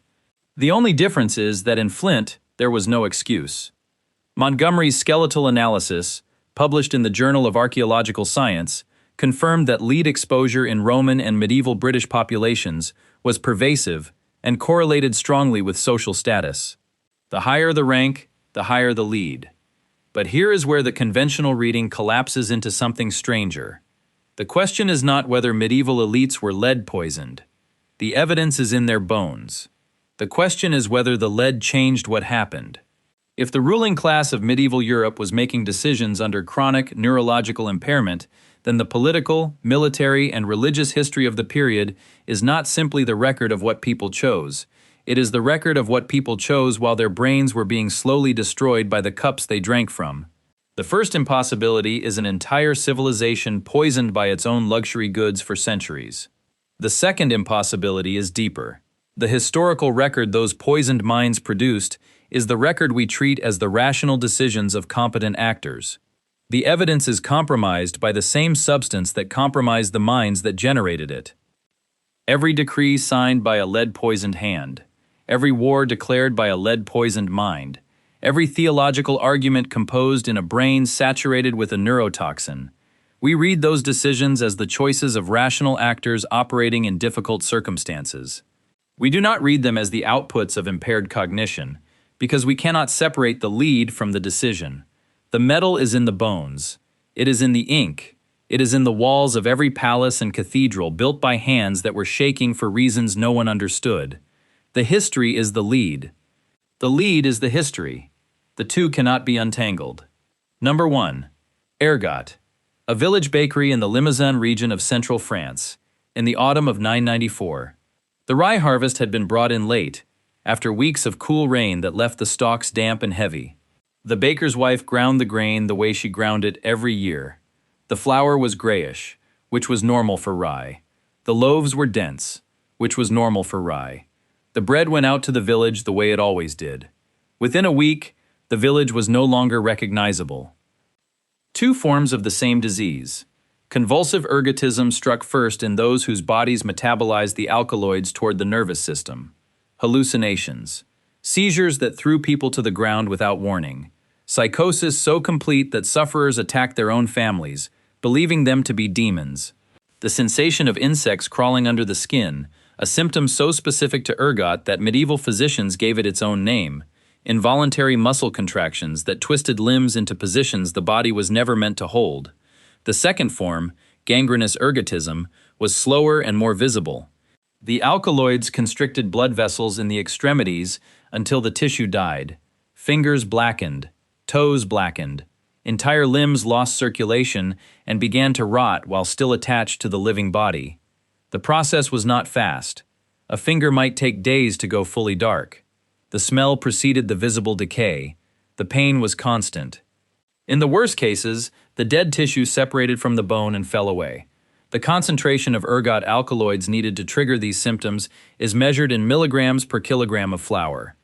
The only difference is that in Flint, there was no excuse. Montgomery's skeletal analysis, published in the Journal of Archaeological Science, confirmed that lead exposure in Roman and medieval British populations was pervasive and correlated strongly with social status. The higher the rank, the higher the lead. But here is where the conventional reading collapses into something stranger. The question is not whether medieval elites were lead poisoned. The evidence is in their bones. The question is whether the lead changed what happened. If the ruling class of medieval Europe was making decisions under chronic neurological impairment, then the political, military, and religious history of the period is not simply the record of what people chose. It is the record of what people chose while their brains were being slowly destroyed by the cups they drank from. The first impossibility is an entire civilization poisoned by its own luxury goods for centuries. The second impossibility is deeper. The historical record those poisoned minds produced is the record we treat as the rational decisions of competent actors. The evidence is compromised by the same substance that compromised the minds that generated it. Every decree signed by a lead-poisoned hand. Every war declared by a lead-poisoned mind. Every theological argument composed in a brain saturated with a neurotoxin. We read those decisions as the choices of rational actors operating in difficult circumstances. We do not read them as the outputs of impaired cognition, because we cannot separate the lead from the decision. The metal is in the bones. It is in the ink. It is in the walls of every palace and cathedral built by hands that were shaking for reasons no one understood. The history is the lead. The lead is the history. The two cannot be untangled. Number 1. Ergot, a village bakery in the Limousin region of central France, in the autumn of 994. The rye harvest had been brought in late, after weeks of cool rain that left the stalks damp and heavy. The baker's wife ground the grain the way she ground it every year. The flour was grayish, which was normal for rye. The loaves were dense, which was normal for rye. The bread went out to the village the way it always did. Within a week, the village was no longer recognizable. Two forms of the same disease. Convulsive ergotism struck first in those whose bodies metabolized the alkaloids toward the nervous system. Hallucinations. Seizures that threw people to the ground without warning. Psychosis so complete that sufferers attacked their own families, believing them to be demons. The sensation of insects crawling under the skin, a symptom so specific to ergot that medieval physicians gave it its own name. Involuntary muscle contractions that twisted limbs into positions the body was never meant to hold. The second form, gangrenous ergotism, was slower and more visible. The alkaloids constricted blood vessels in the extremities until the tissue died. Fingers blackened, toes blackened. Entire limbs lost circulation and began to rot while still attached to the living body. The process was not fast. A finger might take days to go fully dark. The smell preceded the visible decay. The pain was constant. In the worst cases, the dead tissue separated from the bone and fell away. The concentration of ergot alkaloids needed to trigger these symptoms is measured in milligrams per kilogram of flour.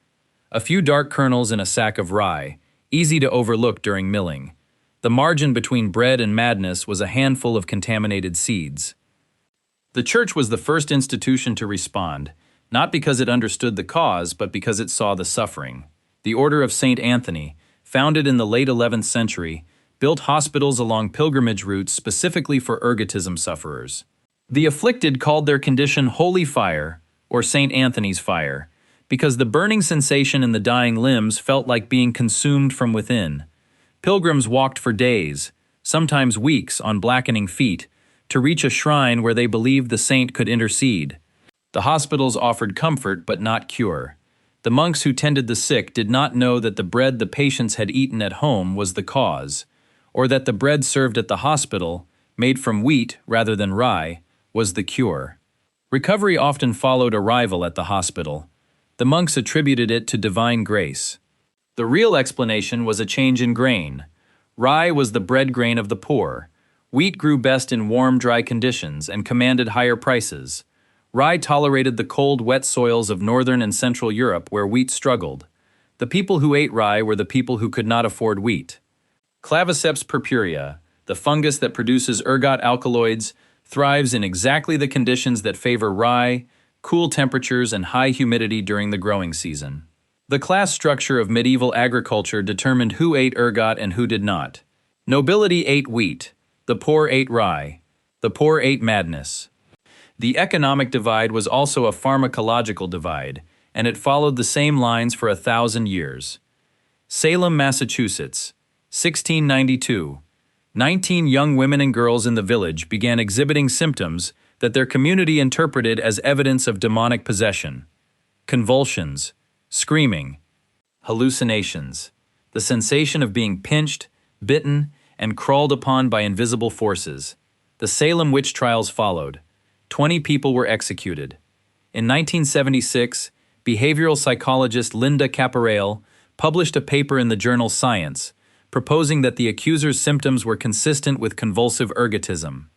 A few dark kernels in a sack of rye, easy to overlook during milling. The margin between bread and madness was a handful of contaminated seeds. The church was the first institution to respond, not because it understood the cause, but because it saw the suffering. The Order of St. Anthony, founded in the late 11th century, built hospitals along pilgrimage routes specifically for ergotism sufferers. The afflicted called their condition holy fire, or St. Anthony's fire, because the burning sensation in the dying limbs felt like being consumed from within. Pilgrims walked for days, sometimes weeks, on blackening feet, to reach a shrine where they believed the saint could intercede. The hospitals offered comfort but not cure. The monks who tended the sick did not know that the bread the patients had eaten at home was the cause, or that the bread served at the hospital, made from wheat rather than rye, was the cure. Recovery often followed arrival at the hospital. The monks attributed it to divine grace. The real explanation was a change in grain. Rye was the bread grain of the poor. Wheat grew best in warm, dry conditions and commanded higher prices. Rye tolerated the cold, wet soils of northern and central Europe where wheat struggled. The people who ate rye were the people who could not afford wheat. Claviceps purpurea, the fungus that produces ergot alkaloids, thrives in exactly the conditions that favor rye, cool temperatures and high humidity during the growing season. The class structure of medieval agriculture determined who ate ergot and who did not. Nobility ate wheat. The poor ate rye. The poor ate madness. The economic divide was also a pharmacological divide, and it followed the same lines for 1,000 years. Salem, Massachusetts, 1692. 19 young women and girls in the village began exhibiting symptoms that their community interpreted as evidence of demonic possession. Convulsions, screaming, hallucinations, the sensation of being pinched, bitten, and crawled upon by invisible forces. The Salem witch trials followed. 20 people were executed. In 1976, behavioral psychologist Linda Caporael published a paper in the journal Science, proposing that the accuser's symptoms were consistent with convulsive ergotism.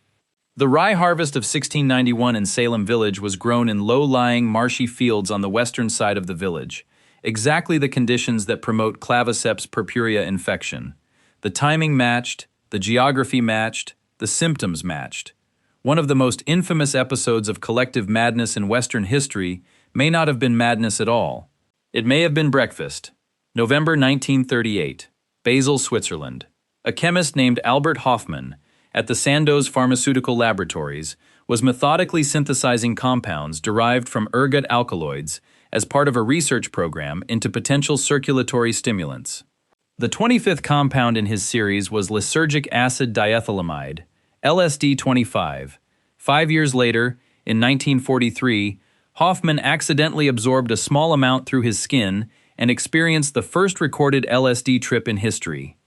The rye harvest of 1691 in Salem village was grown in low-lying, marshy fields on the western side of the village, exactly the conditions that promote claviceps purpurea infection. The timing matched, the geography matched, the symptoms matched. One of the most infamous episodes of collective madness in Western history may not have been madness at all. It may have been breakfast. November 1938, Basel, Switzerland. A chemist named Albert Hofmann, at the Sandoz Pharmaceutical Laboratories, was methodically synthesizing compounds derived from ergot alkaloids as part of a research program into potential circulatory stimulants. The 25th compound in his series was lysergic acid diethylamide, LSD-25. 5 years later, in 1943, Hofmann accidentally absorbed a small amount through his skin and experienced the first recorded LSD trip in history.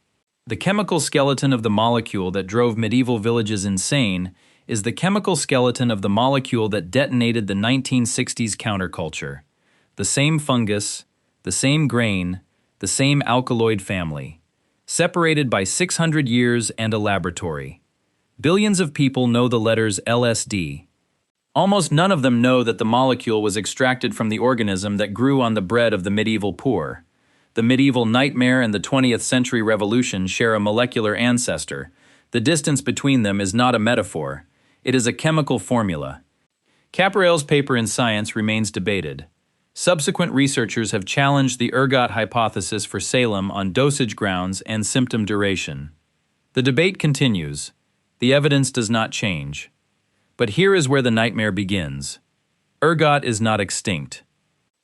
The chemical skeleton of the molecule that drove medieval villages insane is the chemical skeleton of the molecule that detonated the 1960s counterculture. The same fungus, the same grain, the same alkaloid family, separated by 600 years and a laboratory. Billions of people know the letters LSD. Almost none of them know that the molecule was extracted from the organism that grew on the bread of the medieval poor. The medieval nightmare and the 20th century revolution share a molecular ancestor, The distance between them is not a metaphor. It is a chemical formula. Caporale's paper in Science remains debated. Subsequent researchers have challenged the ergot hypothesis for Salem on dosage grounds and symptom duration. The debate continues. The evidence does not change. But here is where the nightmare begins. Ergot is not extinct.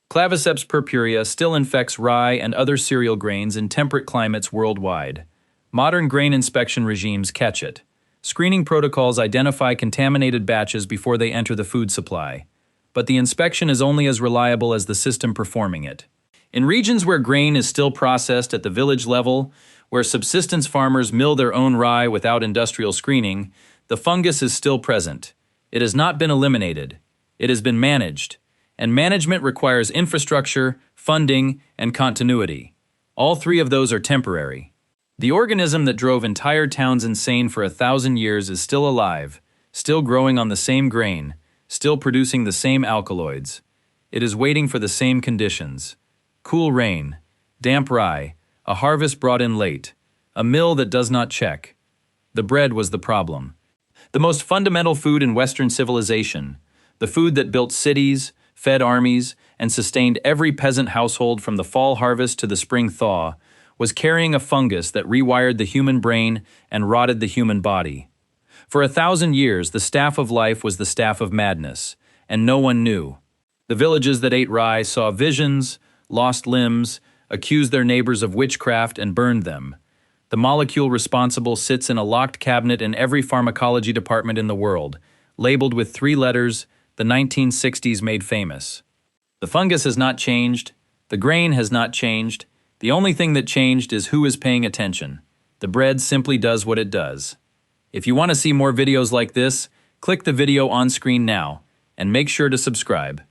Claviceps purpurea still infects rye and other cereal grains in temperate climates worldwide. Modern grain inspection regimes catch it. Screening protocols identify contaminated batches before they enter the food supply. But the inspection is only as reliable as the system performing it. In regions where grain is still processed at the village level, where subsistence farmers mill their own rye without industrial screening, the fungus is still present. It has not been eliminated. It has been managed. And management requires infrastructure, funding, and continuity. All three of those are temporary. The organism that drove entire towns insane for 1,000 years is still alive, still growing on the same grain, still producing the same alkaloids. It is waiting for the same conditions. Cool rain, damp rye, a harvest brought in late, a mill that does not check. The bread was the problem. The most fundamental food in Western civilization, the food that built cities, fed armies, and sustained every peasant household from the fall harvest to the spring thaw, was carrying a fungus that rewired the human brain and rotted the human body. For 1,000 years, the staff of life was the staff of madness, and no one knew. The villages that ate rye saw visions, lost limbs, accused their neighbors of witchcraft, and burned them. The molecule responsible sits in a locked cabinet in every pharmacology department in the world, labeled with 3 letters the 1960s made famous. The fungus has not changed. The grain has not changed. The only thing that changed is who is paying attention. The bread simply does what it does. If you want to see more videos like this, click the video on screen now, and make sure to subscribe.